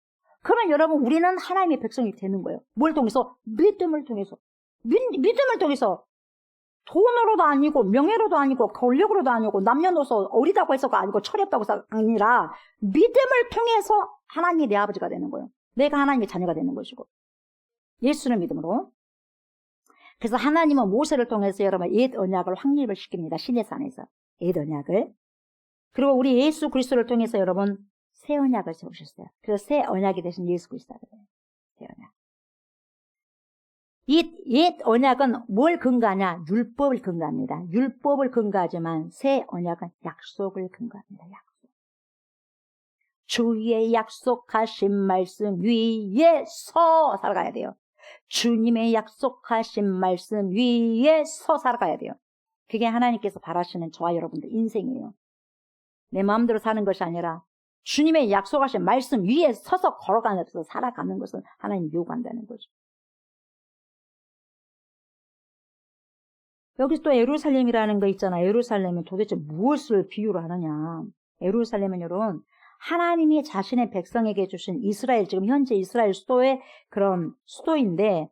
그러면 여러분, 우리는 하나님의 백성이 되는 거예요. 뭘 통해서? 믿음을 통해서. 믿음을 통해서. 돈으로도 아니고, 명예로도 아니고, 권력으로도 아니고, 남녀노소 어리다고 해서가 아니고, 철없다고 해서가 아니라, 믿음을 통해서 하나님이 내 아버지가 되는 거예요. 내가 하나님의 자녀가 되는 것이고. 예수를 믿음으로. 그래서 하나님은 모세를 통해서 여러분 옛 언약을 확립을 시킵니다. 시내산에서 옛 언약을. 그리고 우리 예수 그리스도를 통해서 여러분 새 언약을 세우셨어요. 그래서 새 언약이 되신 예수 그리스도가 돼요. 새 언약. 옛 언약은 뭘 근거하냐? 율법을 근거합니다. 율법을 근거하지만 새 언약은 약속을 근거합니다. 약속. 주의 약속하신 말씀 위에 서 살아가야 돼요. 주님의 약속하신 말씀 위에 서 살아가야 돼요. 그게 하나님께서 바라시는 저와 여러분들 인생이에요. 내 마음대로 사는 것이 아니라 주님의 약속하신 말씀 위에 서서 걸어가면서 살아가는 것을 하나님이 요구한다는 거죠. 여기 또 예루살렘이라는 거 있잖아요. 예루살렘은 도대체 무엇을 비유로 하느냐. 예루살렘은 여러분 하나님이 자신의 백성에게 주신 이스라엘, 지금 현재 이스라엘 수도의 그런 수도인데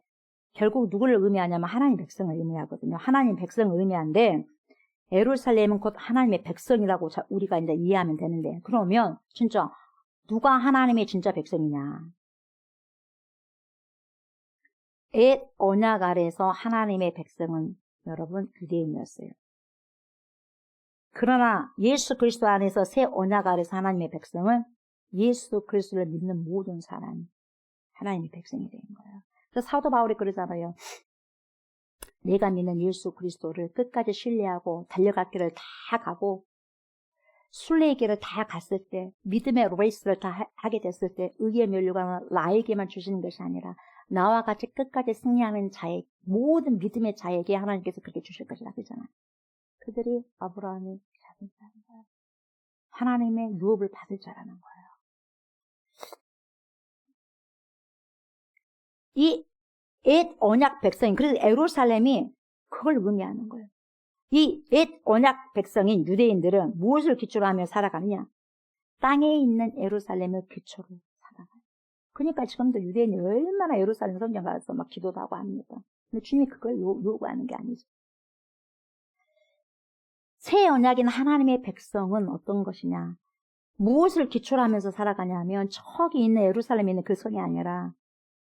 결국 누구를 의미하냐면 하나님 백성을 의미하거든요. 하나님 백성을 의미하는데 예루살렘은 곧 하나님의 백성이라고 우리가 이제 이해하면 되는데 그러면 진짜 누가 하나님의 진짜 백성이냐? 옛 언약 아래에서 하나님의 백성은 여러분 유대인이었어요. 그러나 예수 그리스도 안에서 새 언약 아래서 하나님의 백성은 예수 그리스도를 믿는 모든 사람이 하나님의 백성이 되는 거예요. 그래서 사도 바울이 그러잖아요. 내가 믿는 예수 그리스도를 끝까지 신뢰하고 달려갈 길을 다 가고 순례의 길을 다 갔을 때 믿음의 레이스를 다 하게 됐을 때 의의 면류관을 나에게만 주시는 것이 아니라 나와 같이 끝까지 승리하는 자의 모든 믿음의 자에게 하나님께서 그렇게 주실 것이라 그러잖아요. 그들이 아브라함이 작은 자라는 거예요. 하나님의 유업을 받을 자라는 거예요. 이 옛 언약 백성인, 그래서 예루살렘이 그걸 의미하는 거예요. 이 옛 언약 백성인 유대인들은 무엇을 기초로 하며 살아가느냐? 땅에 있는 예루살렘을 기초로 살아가요. 그러니까 지금도 유대인이 얼마나 예루살렘 성경 가서 막 기도도 하고 합니다. 근데 주님이 그걸 요구하는 게 아니죠. 새 언약인 하나님의 백성은 어떤 것이냐? 무엇을 기초로 하면서 살아가냐 하면 저기 있는 예루살렘에 있는 그 성이 아니라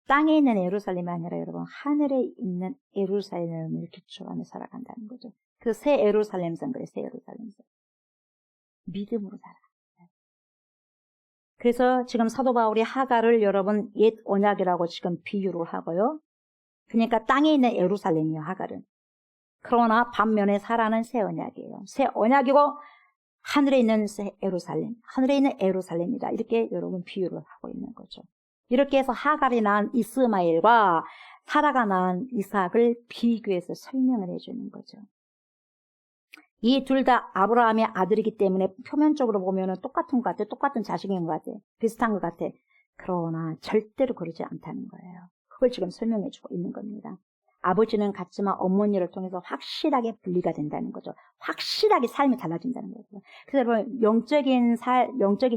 땅에 있는 예루살렘이 아니라 여러분 하늘에 있는 예루살렘을 기초로 하며 살아간다는 거죠. 그 새 예루살렘성 그래요. 새 예루살렘성. 믿음으로 살아가요. 그래서 지금 사도 바울이 하갈을 여러분 옛 언약이라고 지금 비유를 하고요. 그러니까 땅에 있는 예루살렘이에요. 하갈은. 그러나 반면에 사라는 새 언약이에요. 새 언약이고 하늘에 있는 새 예루살렘, 하늘에 있는 예루살렘이다. 이렇게 여러분 비유를 하고 있는 거죠. 이렇게 해서 하갈이 낳은 이스마엘과 사라가 낳은 이삭을 비교해서 설명을 해주는 거죠. 이 둘 다 아브라함의 아들이기 때문에 표면적으로 보면 똑같은 것 같아. 똑같은 자식인 것 같아. 비슷한 것 같아. 그러나 절대로 그러지 않다는 거예요. 그걸 지금 설명해주고 있는 겁니다. 아버지는 같지만 어머니를 통해서 확실하게 분리가 된다는 거죠. 확실하게 삶이 달라진다는 거죠. 그래서 여러분, 영적인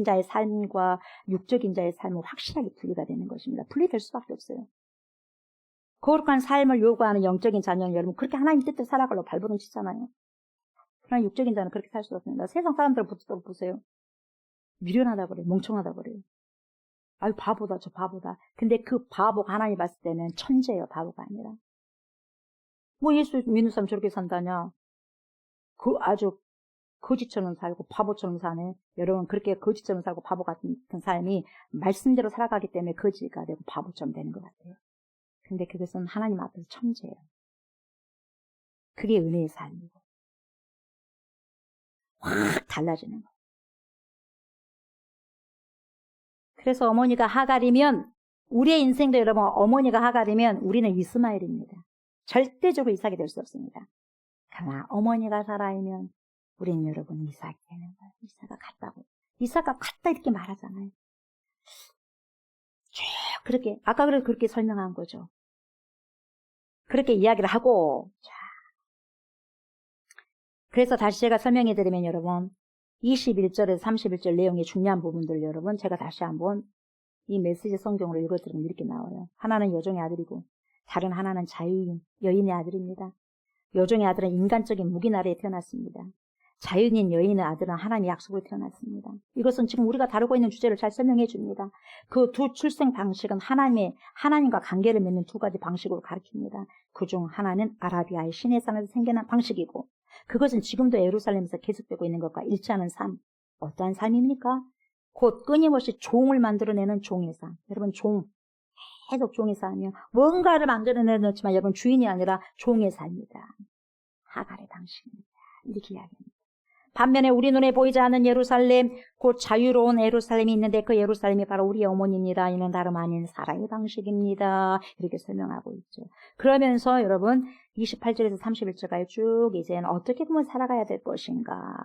자의 삶과 육적인 자의 삶은 확실하게 분리가 되는 것입니다. 분리될 수밖에 없어요. 거룩한 삶을 요구하는 영적인 자녀는 여러분 그렇게 하나님 뜻대로 살아가려고 발버둥 치잖아요. 그러나 육적인 자는 그렇게 살 수 없습니다. 세상 사람들을 보세요. 미련하다 그래요. 멍청하다 그래요. 아유 바보다 저 바보다. 근데 그 바보가 하나님 봤을 때는 천재예요. 바보가 아니라. 뭐 예수 믿는 사람 저렇게 산다냐. 그 아주 거지처럼 살고 바보처럼 사네. 여러분 그렇게 거지처럼 살고 바보 같은 삶이 말씀대로 살아가기 때문에 거지가 되고 바보처럼 되는 것 같아요. 근데 그것은 하나님 앞에서 천재예요. 그게 은혜의 삶이고 확 달라지는 거예요. 그래서 어머니가 하갈이면 우리의 인생도 여러분 어머니가 하갈이면 우리는 이스마엘입니다. 절대적으로 이삭이 될 수 없습니다. 그러나 어머니가 살아있면 우리는 여러분 이삭이 되는 거예요. 이삭과 같다고. 이삭과 같다 이렇게 말하잖아요. 쭉 그렇게 아까 그렇게 설명한 거죠. 그렇게 이야기를 하고 자. 그래서 다시 제가 설명해 드리면 여러분 21절에서 31절 내용의 중요한 부분들 여러분 제가 다시 한번 이 메시지 성경으로 읽어드리면 이렇게 나와요. 하나는 여종의 아들이고 다른 하나는 자유인 여인의 아들입니다. 여종의 아들은 인간적인 무기나라에 태어났습니다. 자유인 여인의 아들은 하나님의 약속으로 태어났습니다. 이것은 지금 우리가 다루고 있는 주제를 잘 설명해 줍니다. 그 두 출생 방식은 하나님과 관계를 맺는 두 가지 방식으로 가르칩니다. 그중 하나는 아라비아의 시내산에서 생겨난 방식이고 그것은 지금도 예루살렘에서 계속되고 있는 것과 일치하는 삶. 어떠한 삶입니까? 곧 끊임없이 종을 만들어내는 종의 삶. 여러분 계속 종의 삶이요. 뭔가를 만들어내지만 여러분 주인이 아니라 종의 삶이다. 하갈의 방식입니다. 이렇게 이야기합니다. 반면에 우리 눈에 보이지 않는 예루살렘, 곧 자유로운 예루살렘이 있는데 그 예루살렘이 바로 우리의 어머니입니다. 이는 다름 아닌 사랑의 방식입니다. 이렇게 설명하고 있죠. 그러면서 여러분 28절에서 31절까지 쭉 이제는 어떻게 보면 살아가야 될 것인가.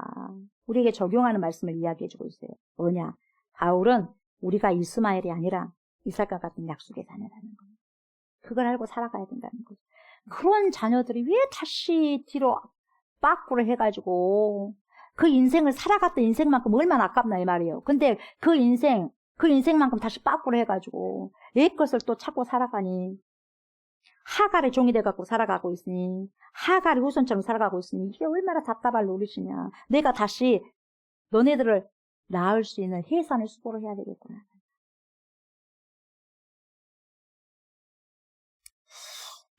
우리에게 적용하는 말씀을 이야기해주고 있어요. 뭐냐? 바울은 우리가 이스마엘이 아니라 이삭과 같은 약속의 자녀라는 거예요. 그걸 알고 살아가야 된다는 거죠. 그런 자녀들이 왜 다시 뒤로 빠꾸를 해가지고 그 인생을 살아갔던 인생만큼 얼마나 아깝나 이 말이에요. 근데 그 인생만큼 다시 빠꾸를 해가지고 옛 것을 또 찾고 살아가니 하갈의 종이 돼갖고 살아가고 있으니 하갈의 후손처럼 살아가고 있으니 이게 얼마나 답답할 노릇이냐. 내가 다시 너네들을 낳을 수 있는 해산의 수고를 해야 되겠구나.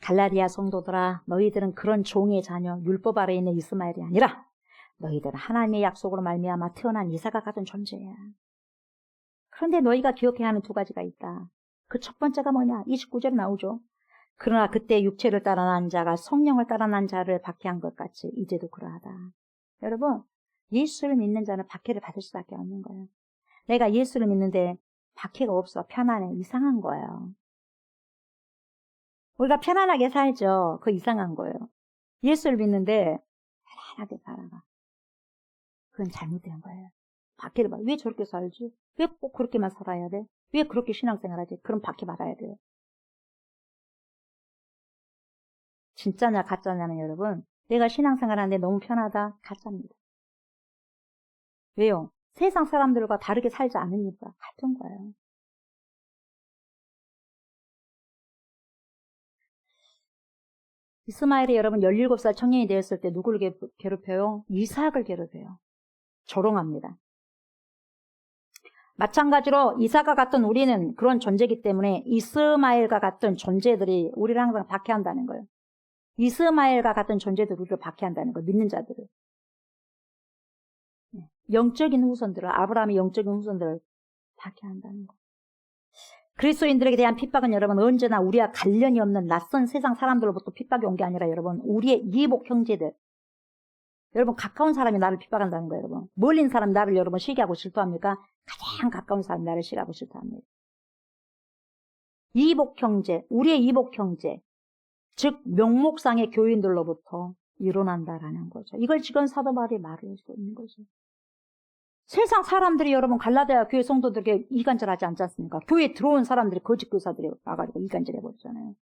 갈라디아 성도들아 너희들은 그런 종의 자녀 율법 아래에 있는 이스마엘이 아니라 너희들은 하나님의 약속으로 말미암아 태어난 이삭과 같은 존재야. 그런데 너희가 기억해야 하는 두 가지가 있다. 그 첫 번째가 뭐냐? 29절에 나오죠. 그러나 그때 육체를 따라 난 자가 성령을 따라 난 자를 박해한 것 같이 이제도 그러하다. 여러분 예수를 믿는 자는 박해를 받을 수밖에 없는 거예요. 내가 예수를 믿는데 박해가 없어 편안해 이상한 거예요. 우리가 편안하게 살죠. 그거 이상한 거예요. 예수를 믿는데 편안하게 살아가. 그건 잘못된 거예요. 박해를 받아. 왜 저렇게 살지? 왜 꼭 그렇게만 살아야 돼? 왜 그렇게 신앙생활하지? 그럼 박해 받아야 돼요. 진짜냐 가짜냐는 여러분 내가 신앙생활하는데 너무 편하다? 가짜입니다. 왜요? 세상 사람들과 다르게 살지 않으니까 같은 거예요. 이스마엘이 여러분 17살 청년이 되었을 때 누구를 괴롭혀요? 이삭을 괴롭혀요. 조롱합니다. 마찬가지로 이삭과 같은 우리는 그런 존재이기 때문에 이스마엘과 같은 존재들이 우리를 항상 박해한다는 거예요. 이스마엘과 같은 존재들이 우리를 박해한다는 거예요. 믿는 자들을. 영적인 후손들을 아브라함의 영적인 후손들을 박해한다는 거예요. 그리스도인들에게 대한 핍박은 여러분 언제나 우리와 관련이 없는 낯선 세상 사람들로부터 핍박이 온 게 아니라 여러분 우리의 이복 형제들 여러분 가까운 사람이 나를 핍박한다는 거예요. 여러분 멀린 사람 나를 여러분 시기하고 질투합니까? 가장 가까운 사람이 나를 싫어하고 질투합니다. 이복 형제 우리의 이복 형제 즉 명목상의 교인들로부터 일어난다라는 거죠. 이걸 지금 사도 바울이 말해주고 있는 거죠. 세상 사람들이 여러분 갈라디아 교회 성도들에게 이간질하지 않지 않습니까? 교회에 들어온 사람들이 거짓 교사들이 와가지고 이간질해버리잖아요.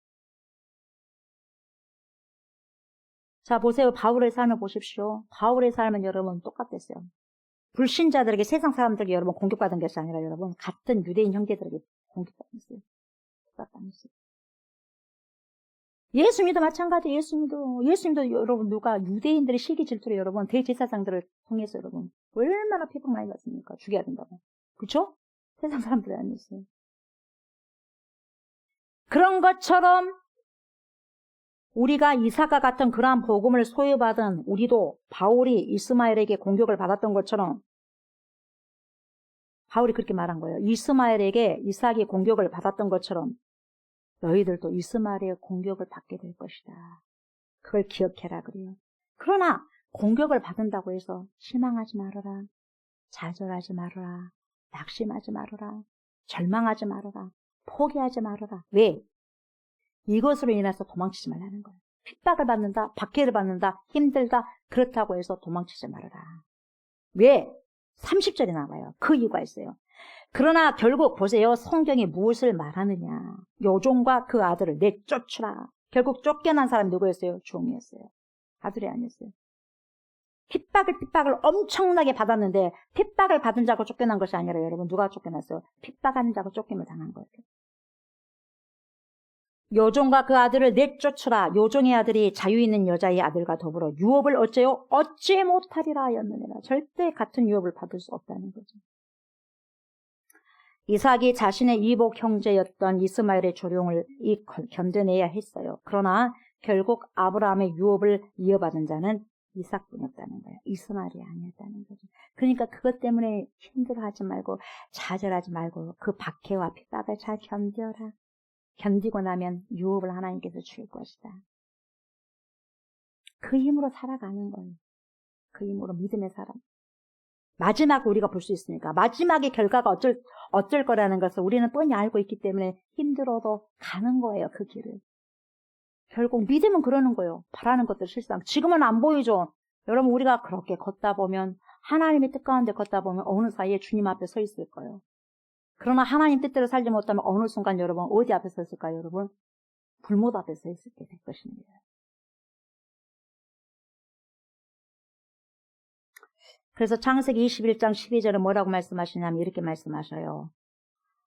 자, 보세요. 바울의 삶을 보십시오. 바울의 삶은 여러분 똑같았어요. 불신자들에게, 세상 사람들에게 여러분 공격받은 것이 아니라 여러분 같은 유대인 형제들에게 공격받았어요. 똑같았어요. 예수님도 마찬가지. 예수님도 여러분 누가 유대인들의 시기 질투로 여러분 대제사장들을 통해서 여러분 얼마나 피박 많이 받습니까? 죽여야 된다고. 그렇죠? 세상 사람들이 아니었어요. 그런 것처럼 우리가 이삭과 같은 그러한 복음을 소유받은 우리도 바울이 이스마엘에게 공격을 받았던 것처럼 바울이 그렇게 말한 거예요. 이스마엘에게 이삭이 공격을 받았던 것처럼 너희들도 이스마엘의 공격을 받게 될 것이다. 그걸 기억해라 그래요. 그러나 공격을 받는다고 해서 실망하지 말아라. 좌절하지 말아라. 낙심하지 말아라. 절망하지 말아라. 포기하지 말아라. 왜? 이것으로 인해서 도망치지 말라는 거예요. 핍박을 받는다, 박해를 받는다, 힘들다, 그렇다고 해서 도망치지 말아라. 왜? 30절에 나와요. 그 이유가 있어요. 그러나 결국 보세요. 성경이 무엇을 말하느냐. 요종과 그 아들을 내쫓으라. 결국 쫓겨난 사람이 누구였어요? 종이었어요. 아들이 아니었어요. 핍박을 엄청나게 받았는데 핍박을 받은 자고 쫓겨난 것이 아니라 여러분 누가 쫓겨났어요? 핍박하는 자고 쫓김을 당한 거예요. 요종과 그 아들을 내쫓으라. 요종의 아들이 자유 있는 여자의 아들과 더불어 유업을 어째요? 얻지 못하리라 하였느니라. 절대 같은 유업을 받을 수 없다는 거죠. 이삭이 자신의 이복 형제였던 이스마엘의 조롱을 견뎌내야 했어요. 그러나 결국 아브라함의 유업을 이어받은 자는 이삭뿐이었다는 거예요. 이스마엘이 아니었다는 거죠. 그러니까 그것 때문에 힘들어하지 말고 좌절하지 말고 그 박해와 핍박을 잘 견뎌라. 견디고 나면 유업을 하나님께서 줄 것이다. 그 힘으로 살아가는 거예요. 그 힘으로 믿음의 사람. 마지막 우리가 볼 수 있으니까 마지막의 결과가 어쩔 거라는 것을 우리는 뻔히 알고 있기 때문에 힘들어도 가는 거예요. 그 길을. 결국 믿음은 그러는 거예요. 바라는 것들 실상. 지금은 안 보이죠. 여러분 우리가 그렇게 걷다 보면 하나님의 뜻 가운데 걷다 보면 어느 사이에 주님 앞에 서 있을 거예요. 그러나 하나님 뜻대로 살지 못하면 어느 순간 여러분 어디 앞에 서 있을까요? 여러분 불못 앞에 서 있게 될 것입니다. 그래서 창세기 21장 12절에 뭐라고 말씀하시냐면 이렇게 말씀하셔요.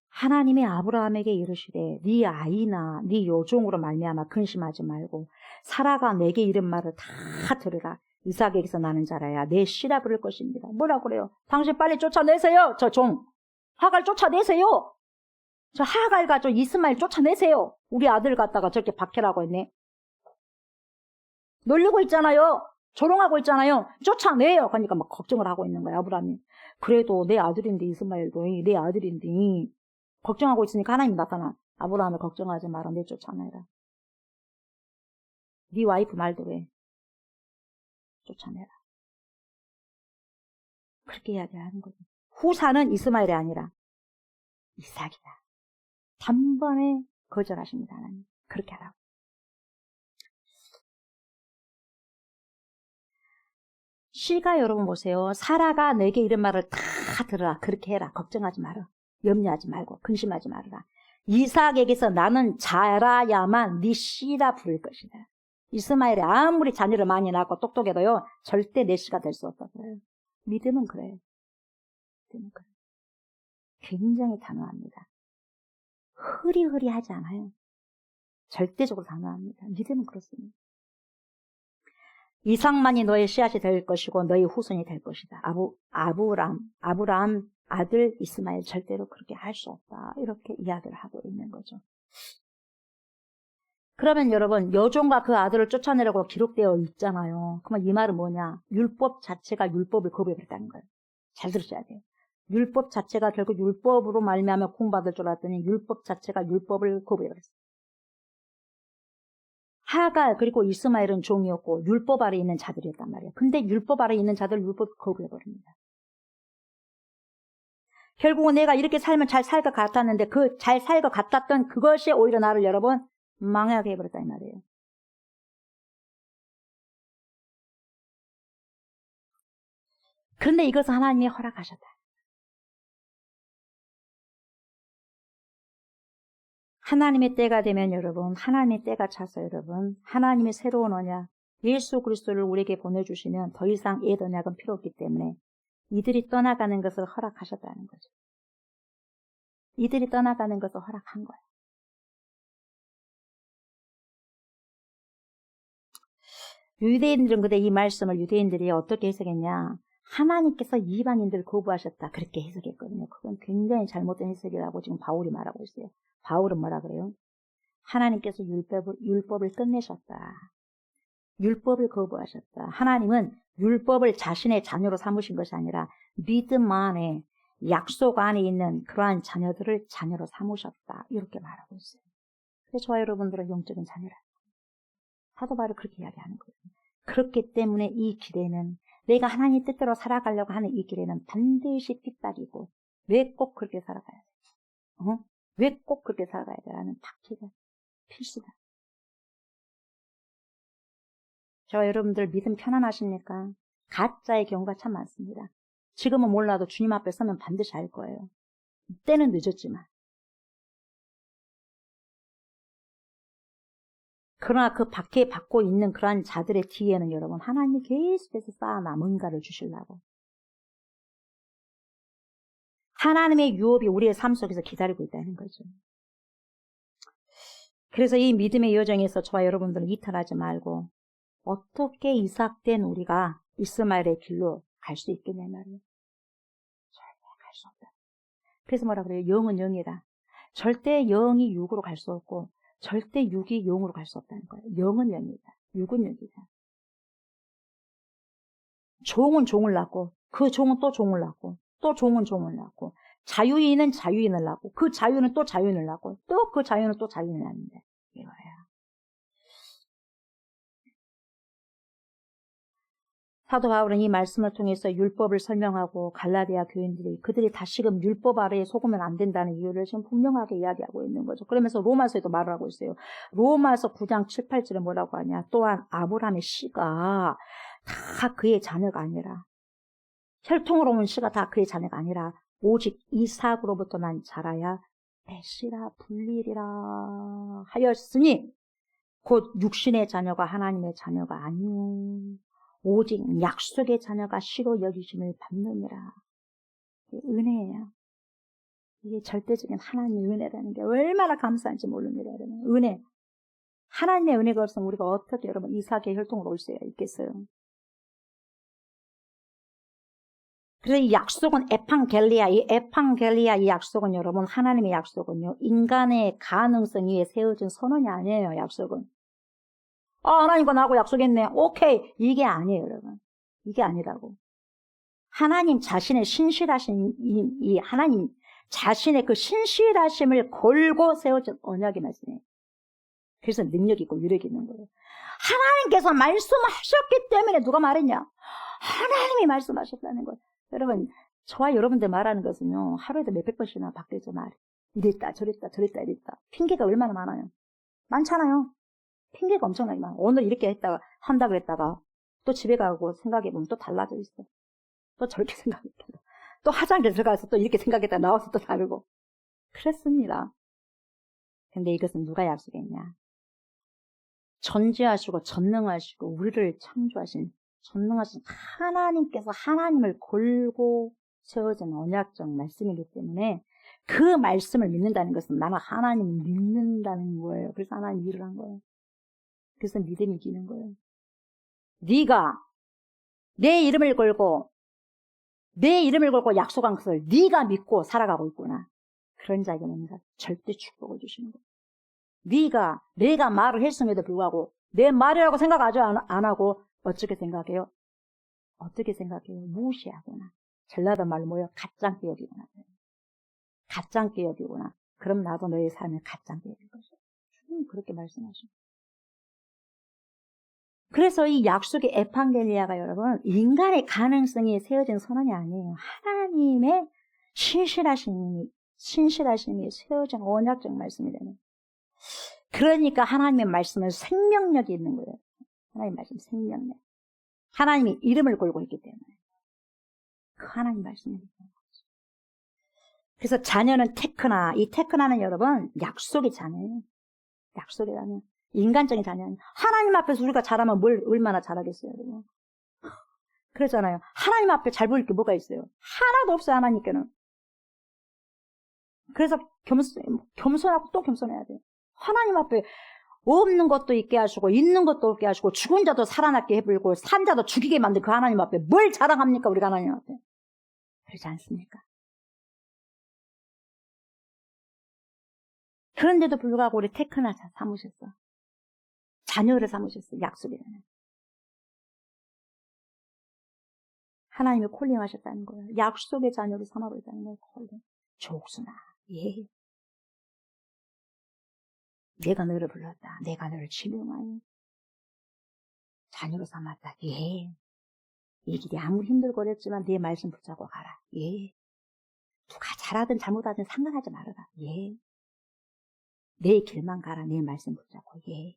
하나님이 아브라함에게 이르시되 네 아이나 네 요종으로 말미암아 근심하지 말고 사라가 내게 이른 말을 다 들으라. 이삭에게서 나는 자라야 내 씨라 부를 것입니다. 뭐라고 그래요? 당신 빨리 쫓아내세요. 저 종 하갈 쫓아내세요. 저 하갈과 저 이스마엘 쫓아내세요. 우리 아들 갖다가 저렇게 박해라고 했네. 놀리고 있잖아요. 조롱하고 있잖아요. 쫓아내요. 그러니까 막 걱정을 하고 있는 거야, 아브라함이. 그래도 내 아들인데, 이스마엘도 내 아들인데, 걱정하고 있으니까 하나님 나타나. 아브라함을 걱정하지 마라. 내 쫓아내라. 네 와이프 말대로 해. 쫓아내라. 그렇게 해야 되는 거죠. 후사는 이스마엘이 아니라 이삭이다. 단번에 거절하십니다, 하나님. 그렇게 하라고. 시가 여러분 보세요. 사라가 내게 이런 말을 다 들으라. 그렇게 해라. 걱정하지 마라. 염려하지 말고 근심하지 말아라. 이삭에게서 나는 자라야만 네 씨라 부를 것이다. 이스마엘이 아무리 자녀를 많이 낳고 똑똑해도요. 절대 내 씨가 될 수 없다고요. 믿음은 그래요. 믿음은 그래요. 굉장히 단호합니다. 흐리흐리하지 않아요. 절대적으로 단호합니다. 믿음은 그렇습니다. 이삭만이 너의 씨앗이 될 것이고 너의 후손이 될 것이다. 아브라함 아들 이스마엘 절대로 그렇게 할 수 없다. 이렇게 이야기를 하고 있는 거죠. 그러면 여러분 여종과 그 아들을 쫓아내라고 기록되어 있잖아요. 그러면 이 말은 뭐냐? 율법 자체가 율법을 거부했다는 거예요. 잘 들으셔야 돼요. 율법 자체가 결국 율법으로 말미암아 공받을 줄 알았더니 율법 자체가 율법을 거부해버렸어요. 하갈 그리고 이스마엘은 종이었고 율법 아래 있는 자들이었단 말이에요. 근데 율법 아래 있는 자들 율법을 거부해버립니다. 결국은 내가 이렇게 살면 잘 살 것 같았는데 그 잘 살 것 같았던 그것이 오히려 나를 여러분 망하게 해버렸다 이 말이에요. 그런데 이것은 하나님이 허락하셨다. 하나님의 때가 되면 여러분 하나님의 때가 차서 여러분 하나님의 새로운 언약 예수 그리스도를 우리에게 보내주시면 더 이상 애 언약은 필요 없기 때문에 이들이 떠나가는 것을 허락하셨다는 거죠. 이들이 떠나가는 것을 허락한 거예요. 유대인들은 근데 이 말씀을 유대인들이 어떻게 해석했냐? 하나님께서 이방인들 거부하셨다. 그렇게 해석했거든요. 그건 굉장히 잘못된 해석이라고 지금 바울이 말하고 있어요. 바울은 뭐라 그래요? 하나님께서 율법을 끝내셨다. 율법을 거부하셨다. 하나님은 율법을 자신의 자녀로 삼으신 것이 아니라 믿음 안에 약속 안에 있는 그러한 자녀들을 자녀로 삼으셨다. 이렇게 말하고 있어요. 그래서 저와 여러분들은 영적인 자녀라. 사도 바울이 그렇게 이야기하는 거예요. 그렇기 때문에 이 길에는 내가 하나님 뜻대로 살아가려고 하는 이 길에는 반드시 핍박이고 왜 꼭 그렇게 살아가야 돼? 왜 꼭 그렇게 살아가야 되라는 박해가 필수다. 저와 여러분들 믿음 편안하십니까? 가짜의 경우가 참 많습니다. 지금은 몰라도 주님 앞에 서면 반드시 알 거예요. 때는 늦었지만. 그러나 그 박해 받고 있는 그러한 자들의 뒤에는 여러분 하나님이 계속해서 쌓아놔 뭔가를 주시려고. 하나님의 유업이 우리의 삶 속에서 기다리고 있다는 거죠. 그래서 이 믿음의 여정에서 저와 여러분들은 이탈하지 말고 어떻게 이삭된 우리가 이스마엘의 길로 갈 수 있겠냐 말이에요. 절대 갈 수 없다. 그래서 뭐라 그래요? 영은 영이다. 절대 영이 육으로 갈 수 없고 절대 육이 영으로 갈 수 없다는 거예요. 영은 영이다. 육은 영이다. 종은 종을 낳고 그 종은 또 종을 낳고 또 종은 종을 낳고 자유인은 자유인을 낳고 그 자유는 또 자유인을 낳고 또 그 자유는 또 자유인을 낳는데 이거예요. 사도 바울은 이 말씀을 통해서 율법을 설명하고 갈라디아 교인들이 그들이 다시금 율법 아래에 속으면 안 된다는 이유를 지금 분명하게 이야기하고 있는 거죠. 그러면서 로마서에도 말을 하고 있어요. 로마서 9장 7, 8절에 뭐라고 하냐. 또한 아브라함의 씨가 다 그의 자녀가 아니라 혈통으로 온 씨가 다 그의 자녀가 아니라 오직 이삭으로부터 난 자라야 내 씨라 불리리라 하였으니 곧 육신의 자녀가 하나님의 자녀가 아니오 오직 약속의 자녀가 씨로 여기심을 받느니라. 이게 은혜예요. 이게 절대적인 하나님의 은혜라는 게 얼마나 감사한지 모릅니다. 여러분. 은혜. 하나님의 은혜가 없으면 우리가 어떻게 여러분 이삭의 혈통으로 올 수가 있겠어요. 그래서 이 약속은 에판겔리아, 이 약속은 여러분 하나님의 약속은요. 인간의 가능성 위에 세워진 선언이 아니에요. 약속은. 하나님과 나하고 약속했네. 오케이. 이게 아니에요, 여러분. 이게 아니라고. 하나님 자신의 신실하신 이 하나님 자신의 그 신실하심을 걸고 세워진 언약의 말씀이에요. 그래서 능력이 있고 유력이 있는 거예요. 하나님께서 말씀하셨기 때문에 누가 말했냐? 하나님이 말씀하셨다는 거예요. 여러분, 저와 여러분들 말하는 것은요. 하루에도 몇백 번씩이나 바뀌죠, 말이. 이랬다, 저랬다, 이랬다. 핑계가 얼마나 많아요. 많잖아요. 핑계가 엄청나게 많아. 오늘 이렇게 했다가 한다 그랬다가 또 집에 가고 생각해보면 또 달라져 있어. 또 저렇게 생각했다. 또 화장실 들어가서 또 이렇게 생각했다 나와서 또 다르고. 그랬습니다. 근데 이것은 누가 약속했냐? 전지하시고 전능하시고 우리를 창조하신 전능하신 하나님께서 하나님을 걸고 세워진 언약적 말씀이기 때문에 그 말씀을 믿는다는 것은 나는 하나님을 믿는다는 거예요. 그래서 하나님 일을 한 거예요. 그래서 믿음이 이기는 거예요. 네가 내 이름을 걸고 약속한 것을 네가 믿고 살아가고 있구나. 그런 자에게는 절대 축복을 주시는 거예요. 내가 말을 했음에도 불구하고 내 말이라고 생각 아주 안 하고 어떻게 생각해요? 무시하구나. 전라도 말로 뭐예요? 가짱게 여기구나. 가짱게 여기구나. 그럼 나도 너의 삶을 가짱게 여길 것이야. 주님 그렇게 말씀하십니다. 그래서 이 약속의 에판겔리아가 여러분 인간의 가능성이 세워진 선언이 아니에요. 하나님의 신실하심이 세워진 언약적 말씀이 되는. 그러니까 하나님의 말씀은 생명력이 있는 거예요. 하나님의 말씀 생명력. 하나님이 이름을 걸고 있기 때문에 그 하나님 말씀이 있는 거죠. 그래서 자녀는 테크나, 이 테크나는 여러분 약속의 자녀예요. 약속의 자녀. 인간적인 자녀. 하나님 앞에서 우리가 잘하면 뭘 얼마나 잘하겠어요, 여러분. 그러잖아요. 하나님 앞에 잘 보일 게 뭐가 있어요? 하나도 없어요, 하나님께는. 그래서 겸손하고 또 겸손해야 돼요. 하나님 앞에 없는 것도 있게 하시고 있는 것도 없게 하시고 죽은 자도 살아나게 해불고 산 자도 죽이게 만든 그 하나님 앞에 뭘 자랑합니까, 우리가 하나님 앞에? 그렇지 않습니까? 그런데도 불구하고 우리 테크나 삼으셨어. 자녀를 삼으셨어. 약속이라는. 하나님이 콜링하셨다는 거예요. 약속의 자녀를 삼아버렸다는 거예요. 콜링. 족순아, 예. 내가 너를 불렀다. 내가 너를 지명하여 자녀로 삼았다. 예. 이 길이 아무리 힘들고 어렵지만 내 말씀 붙잡고 가라. 예. 누가 잘하든 잘못하든 상관하지 말아라. 예. 내 길만 가라. 내 말씀 붙잡고. 예.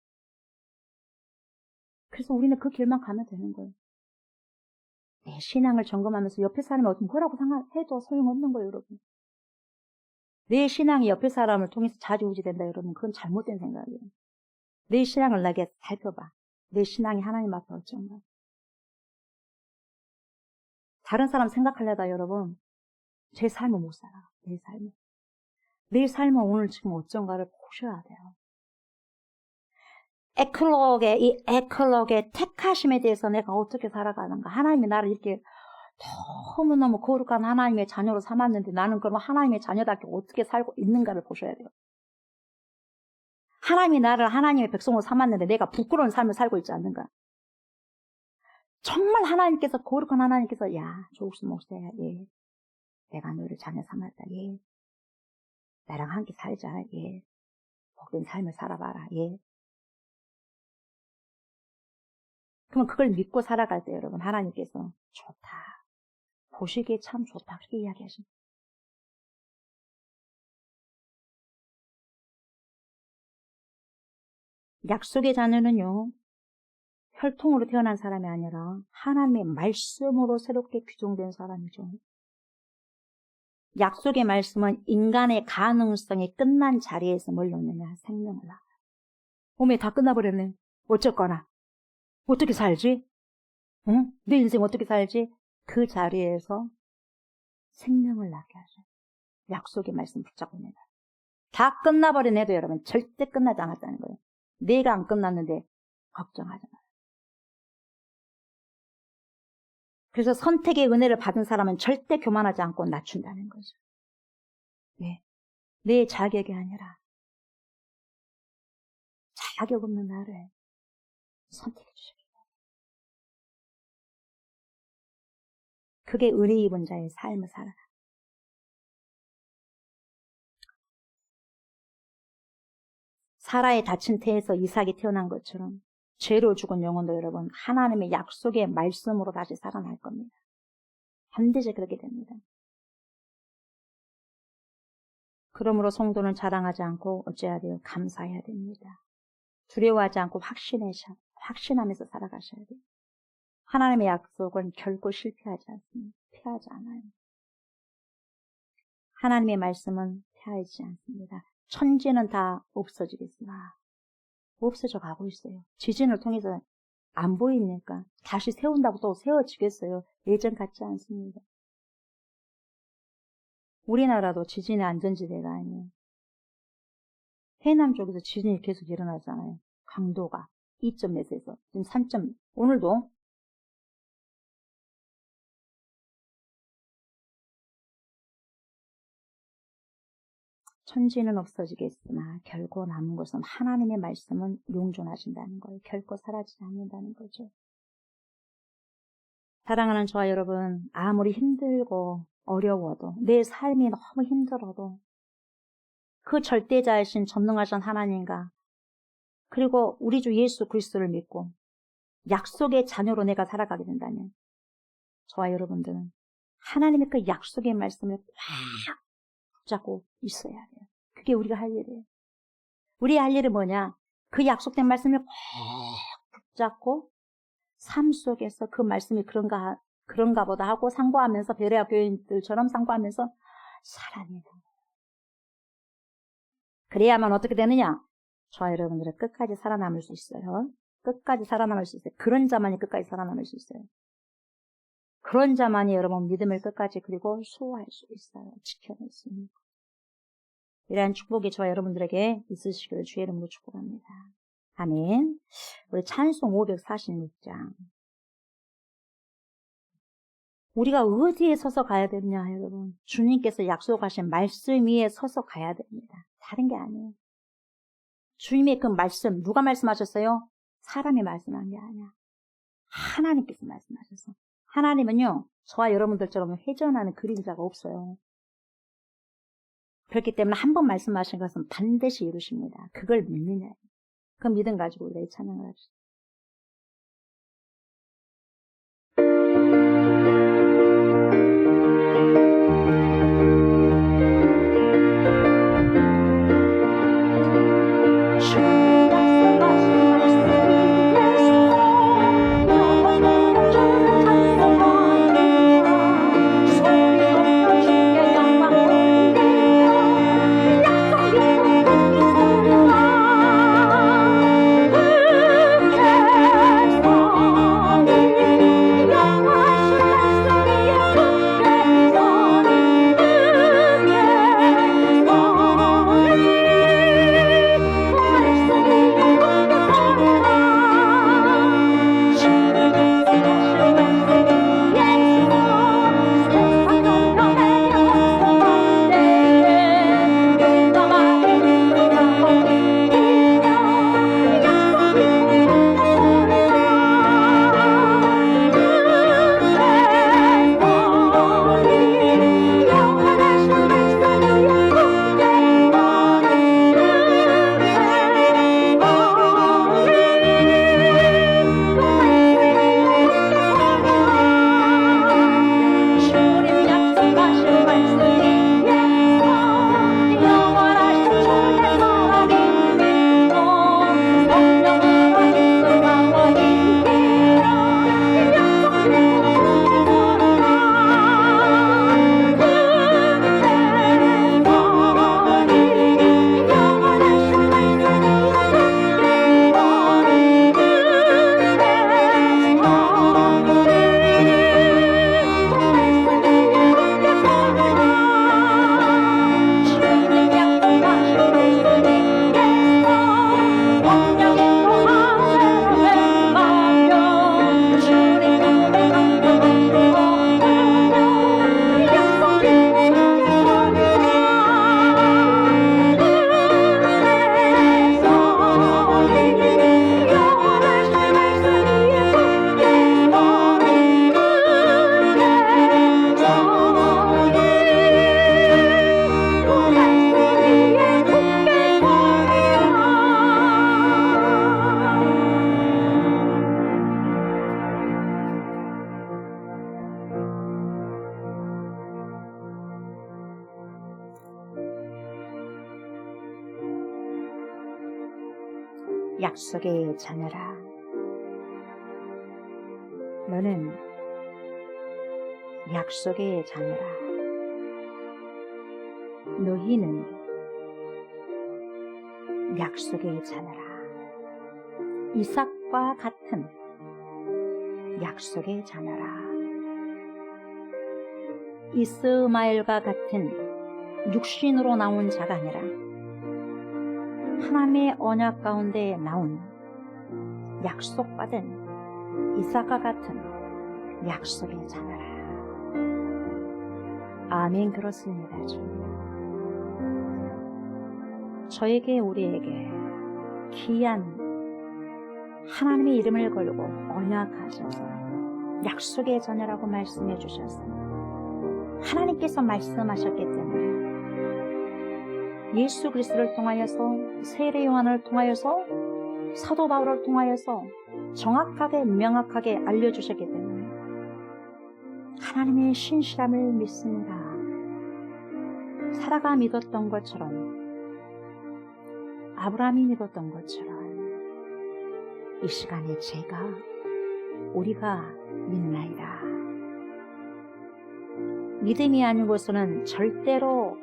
그래서 우리는 그 길만 가면 되는 거예요. 내 신앙을 점검하면서 옆에 사람이 어떤 뭐라고 해도 소용없는 거예요, 여러분. 내 신앙이 옆에 사람을 통해서 좌지우지된다, 여러분. 그건 잘못된 생각이에요. 내 신앙을 나게 살펴봐. 내 신앙이 하나님 앞에 어쩐가. 다른 사람 생각하려다, 여러분. 제 삶을 못 살아. 내 삶을. 내 삶은 오늘 지금 어쩐가를 보셔야 돼요. 이 에클록의 택하심에 대해서 내가 어떻게 살아가는가. 하나님이 나를 이렇게 너무너무 거룩한 하나님의 자녀로 삼았는데 나는 그러면 하나님의 자녀답게 어떻게 살고 있는가를 보셔야 돼요. 하나님이 나를 하나님의 백성으로 삼았는데 내가 부끄러운 삶을 살고 있지 않는가. 정말 하나님께서, 거룩한 하나님께서, 야, 조옥순 목사야, 예. 내가 너를 자녀 삼았다, 예. 나랑 함께 살자, 예. 복된 삶을 살아봐라, 예. 그러면 그걸 믿고 살아갈 때 여러분, 하나님께서 좋다. 보시기에 참 좋다. 그렇게 이야기하십니다. 약속의 자녀는요, 혈통으로 태어난 사람이 아니라 하나님의 말씀으로 새롭게 귀종된 사람이죠. 약속의 말씀은 인간의 가능성이 끝난 자리에서 뭘 놓느냐? 생명을 낳아요. 어머, 다 끝나버렸네. 어쨌거나. 어떻게 살지? 응? 내 인생 어떻게 살지? 그 자리에서 생명을 낳게 하죠. 약속의 말씀 붙잡고 있는 거예요. 다 끝나버린 애도 여러분 절대 끝나지 않았다는 거예요. 내가 안 끝났는데 걱정하지 마요. 그래서 선택의 은혜를 받은 사람은 절대 교만하지 않고 낮춘다는 거죠. 네. 내 자격이 아니라 자격 없는 나를 선택해 주십시오. 그게 은혜 입은 자의 삶을 살아라. 사라의 다친 태에서 이삭이 태어난 것처럼 죄로 죽은 영혼도 여러분 하나님의 약속의 말씀으로 다시 살아날 겁니다. 반드시 그렇게 됩니다. 그러므로 성도는 자랑하지 않고 어찌해야 돼요? 감사해야 됩니다. 두려워하지 않고 확신하면서 살아가셔야 돼요. 하나님의 약속은 결코 실패하지 않습니다. 패하지 않아요. 하나님의 말씀은 패하지 않습니다. 천지는 다 없어지겠으나 없어져 가고 있어요. 지진을 통해서 안 보입니까? 다시 세운다고 또 세워지겠어요. 예전 같지 않습니다. 우리나라도 지진의 안전지대가 아니에요. 해남 쪽에서 지진이 계속 일어나잖아요. 강도가 2.몇에서 지금 3점, 오늘도 천지는 없어지겠으나 결코 남은 것은 하나님의 말씀은 용존하신다는 거예요. 결코 사라지지 않는다는 거죠. 사랑하는 저와 여러분, 아무리 힘들고 어려워도 내 삶이 너무 힘들어도 그 절대자이신 전능하신 하나님과 그리고 우리 주 예수 그리스도를 믿고 약속의 자녀로 내가 살아가게 된다면 저와 여러분들은 하나님의 그 약속의 말씀을 꽉 붙잡고 있어야 돼요. 그게 우리가 할 일이에요. 우리 할 일은 뭐냐? 그 약속된 말씀을 꽉 붙잡고 삶 속에서 그 말씀이 그런가 보다 하고 상고하면서 베레아 교인들처럼 상고하면서 살아내는 거예요. 그래야만 어떻게 되느냐? 저와 여러분들은 끝까지 살아남을 수 있어요. 끝까지 살아남을 수 있어요. 그런 자만이 끝까지 살아남을 수 있어요. 그런 자만이 여러분 믿음을 끝까지 그리고 수호할 수 있어요. 지켜낼 수 있는. 이러한 축복이 저와 여러분들에게 있으시기를 주의 이름으로 축복합니다. 아멘. 우리 찬송 546장. 우리가 어디에 서서 가야 되느냐, 여러분. 주님께서 약속하신 말씀 위에 서서 가야 됩니다. 다른 게 아니에요. 주님의 그 말씀, 누가 말씀하셨어요? 사람이 말씀한 게 아니야. 하나님께서 말씀하셔서. 하나님은요, 저와 여러분들처럼 회전하는 그림자가 없어요. 그렇기 때문에 한 번 말씀하신 것은 반드시 이루십니다. 그걸 믿느냐. 그 믿음 가지고 우리가 찬양을 합시다. 약속의 자녀라. 너는 약속의 자녀라. 너희는 약속의 자녀라. 이삭과 같은 약속의 자녀라. 이스마엘과 같은 육신으로 나온 자가 아니라 하나님의 언약 가운데 나온 약속받은 이삭과 같은 약속의 자녀라. 아멘. 그렇습니다. 주님. 저에게 우리에게 귀한 하나님의 이름을 걸고 언약하셔서 약속의 자녀라고 말씀해 주셔서 하나님께서 말씀하셨기 때문에 예수 그리스도를 통하여서 세례 요한을 통하여서 사도 바울을 통하여서 정확하게 명확하게 알려주셨기 때문에 하나님의 신실함을 믿습니다. 사라가 믿었던 것처럼 아브라함이 믿었던 것처럼 이 시간에 우리가 믿나이다. 믿음이 아닌 것은 절대로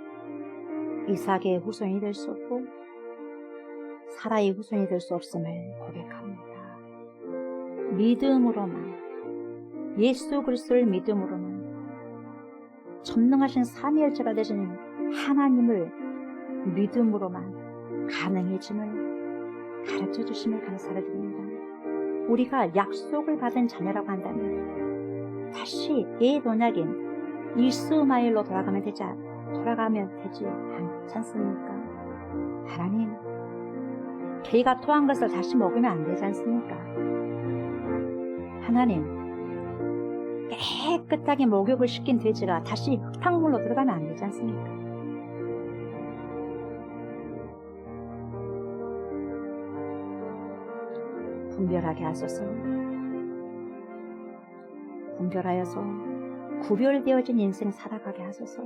이삭의 후손이 될 수 없고 사라의 후손이 될 수 없음을 고백합니다. 믿음으로만, 예수 그리스도를 믿음으로만 전능하신 삼위일체가 되신 하나님을 믿음으로만 가능해짐을 가르쳐 주심을 감사를 드립니다. 우리가 약속을 받은 자녀라고 한다면 다시 옛 언약인 이스마엘로 돌아가면 되지 않지 않습니까? 하나님, 개가 토한 것을 다시 먹으면 안 되지 않습니까? 하나님, 깨끗하게 목욕을 시킨 돼지가 다시 흙탕물로 들어가면 안 되지 않습니까? 분별하게 하소서. 분별하여서 구별되어진 인생 살아가게 하소서.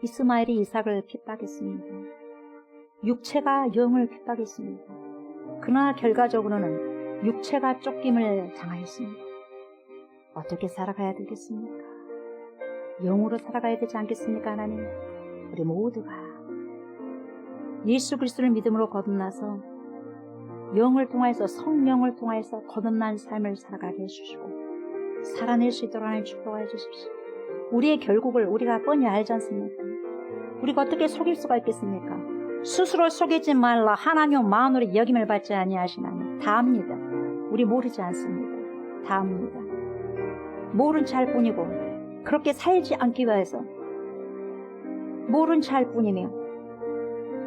이스마엘이 이삭을 핍박했습니다. 육체가 영을 핍박했습니다. 그러나 결과적으로는 육체가 쫓김을 당하였습니다. 어떻게 살아가야 되겠습니까? 영으로 살아가야 되지 않겠습니까, 하나님? 우리 모두가 예수 그리스도를 믿음으로 거듭나서 영을 통하여서 성령을 통하여서 거듭난 삶을 살아가게 해주시고 살아낼 수 있도록 하나님 축복해 주십시오. 우리의 결국을 우리가 뻔히 알지 않습니까? 우리가 어떻게 속일 수가 있겠습니까? 스스로 속이지 말라. 하나님 마음으로 여김을 받지 아니하시나니. 다 압니다. 우리 모르지 않습니다. 다 압니다. 모른 채 할 뿐이고 그렇게 살지 않기 위해서 모른 채 할 뿐이며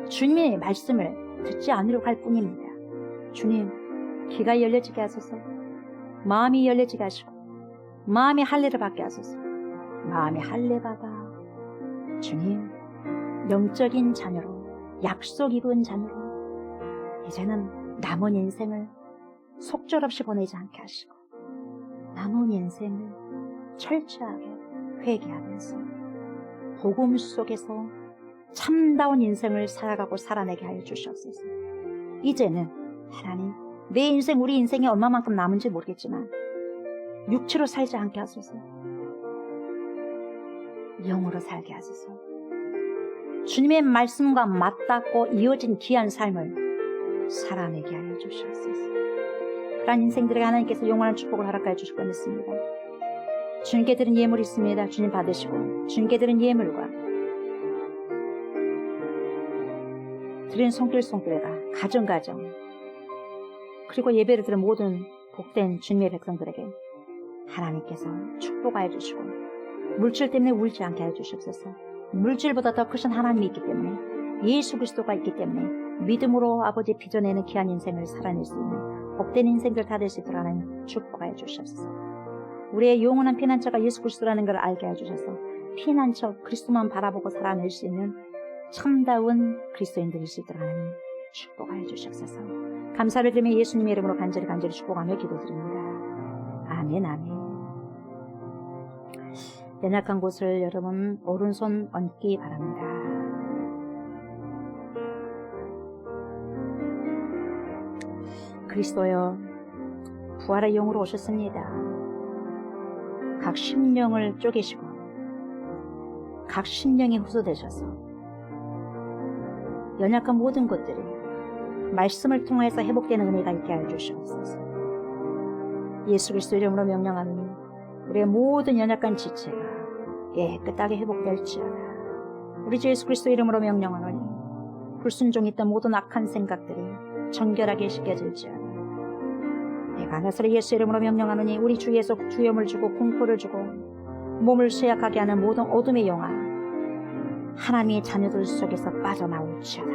주님의 말씀을 듣지 않으려고 할 뿐입니다. 주님, 귀가 열려지게 하소서. 마음이 열려지게 하시고 마음이 할례를 받게 하소서. 마음이 할례 받아 주님, 영적인 자녀로 약속 입은 자녀로 이제는 남은 인생을 속절없이 보내지 않게 하시고 남은 인생을 철저하게 회개하면서 복음 속에서 참다운 인생을 살아가고 살아내게 하여 주시옵소서. 이제는 하나님, 내 인생, 우리 인생이 얼마만큼 남은지 모르겠지만 육체로 살지 않게 하소서. 영으로 살게 하소서. 주님의 말씀과 맞닿고 이어진 귀한 삶을 살아내게 하여 주시옵소서. 그러한 인생들에게 하나님께서 영원한 축복을 허락하여 주실 것 믿습니다. 주님께 드린 예물이 있습니다. 주님 받으시고 주님께 드린 예물과 드린 손길손길과 가정가정 그리고 예배를 드린 모든 복된 주님의 백성들에게 하나님께서 축복하여 주시고 물질 때문에 울지 않게 하여 주시옵소서. 물질보다 더 크신 하나님이 있기 때문에 예수 그리스도가 있기 때문에 믿음으로 아버지 빚어내는 귀한 인생을 살아낼 수 있는 복된 인생들 다 될 수 있도록 하나님 축복하여 주시옵소서. 우리의 영원한 피난처가 예수 그리스도라는 걸 알게 해주셔서 피난처 그리스도만 바라보고 살아낼 수 있는 참다운 그리스도인들이 될 수 있도록 하나님 축복하여 주시옵소서. 감사를 드리며 예수님의 이름으로 간절히 축복하며 기도드립니다. 아멘, 아멘. 연약한 곳을 여러분 오른손 얹기 바랍니다. 그리스도여, 부활의 영으로 오셨습니다. 각 심령을 쪼개시고 각 심령이 흡수되셔서 연약한 모든 것들이 말씀을 통해서 회복되는 은혜가 있게 하여 주시옵소서. 예수 그리스도 이름으로 명령하노니 우리의 모든 연약한 지체가 깨끗하게 회복될지어다. 우리 주 예수 그리스도 이름으로 명령하노니 불순종이 있던 모든 악한 생각들이 정결하게 씻겨질지어다. 내가 나사렛 예수 이름으로 명령하노니 우리 주 예수 주염을 주고 공포를 주고 몸을 쇠약하게 하는 모든 어둠의 영화 하나님의 자녀들 속에서 빠져나올지어다.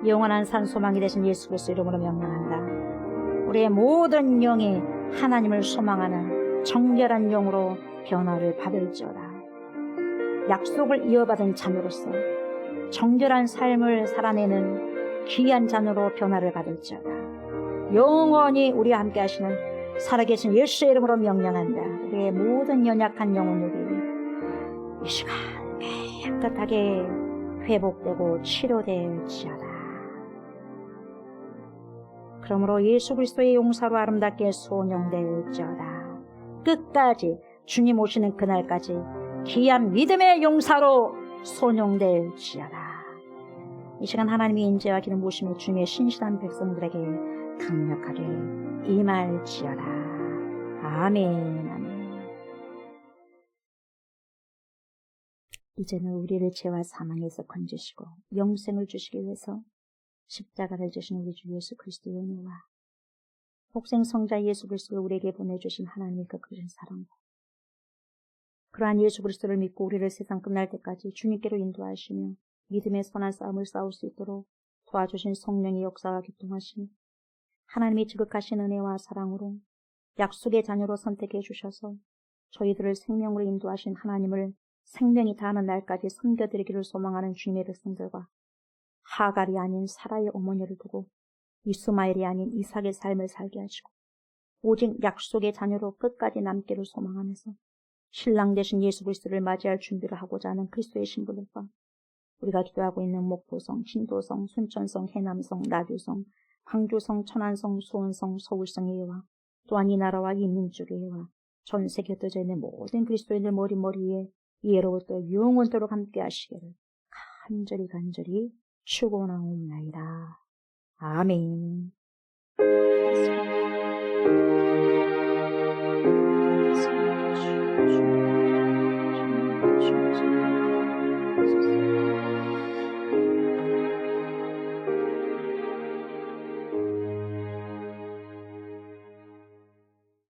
영원한 산소망이 되신 예수 그리스도 이름으로 명령한다. 우리의 모든 영이 하나님을 소망하는 정결한 영으로 변화를 받을지어다. 약속을 이어받은 자녀로서 정결한 삶을 살아내는 귀한 자녀로 변화를 받을지어다. 영원히 우리와 함께 하시는 살아계신 예수의 이름으로 명령한다. 우리의 모든 연약한 영혼들이 이 시간 깨끗하게 회복되고 치료될지어다. 그러므로 예수 그리스도의 용사로 아름답게 소명될지어다. 끝까지 주님 오시는 그날까지 귀한 믿음의 용사로 소명될지어다. 이 시간 하나님의 인재와 기름 부으심이 주님의 신실한 백성들에게 강력하게 임할지어다. 아멘. 아멘. 이제는 우리를 죄와 사망에서 건지시고 영생을 주시기 위해서 십자가를 지신 우리 주 예수 그리스도의 은혜와 복생 성자 예수 그리스도를 우리에게 보내주신 하나님의 그 크신 사랑과 그러한 예수 그리스도를 믿고 우리를 세상 끝날 때까지 주님께로 인도하시며 믿음의 선한 싸움을 싸울 수 있도록 도와주신 성령의 역사와 기통하심, 하나님의 지극하신 은혜와 사랑으로 약속의 자녀로 선택해 주셔서 저희들을 생명으로 인도하신 하나님을 생명이 다하는 날까지 섬겨드리기를 소망하는 주님의 백성들과 하갈이 아닌 사라의 어머니를 두고 이스마엘이 아닌 이삭의 삶을 살게 하시고 오직 약속의 자녀로 끝까지 남기를 소망하면서 신랑 되신 예수 그리스도를 맞이할 준비를 하고자 하는 그리스도의 신부들과 우리가 기도하고 있는 목포성, 신도성, 순천성, 해남성, 나주성, 광주성, 천안성, 수원성, 서울성의 예와 또한 이 나라와 이 민족의 예와 전 세계에 흩어져 있는 모든 그리스도인들 머리머리에 예로부터 영원토록 함께 하시기를 간절히 축원하옵나이다. 아멘.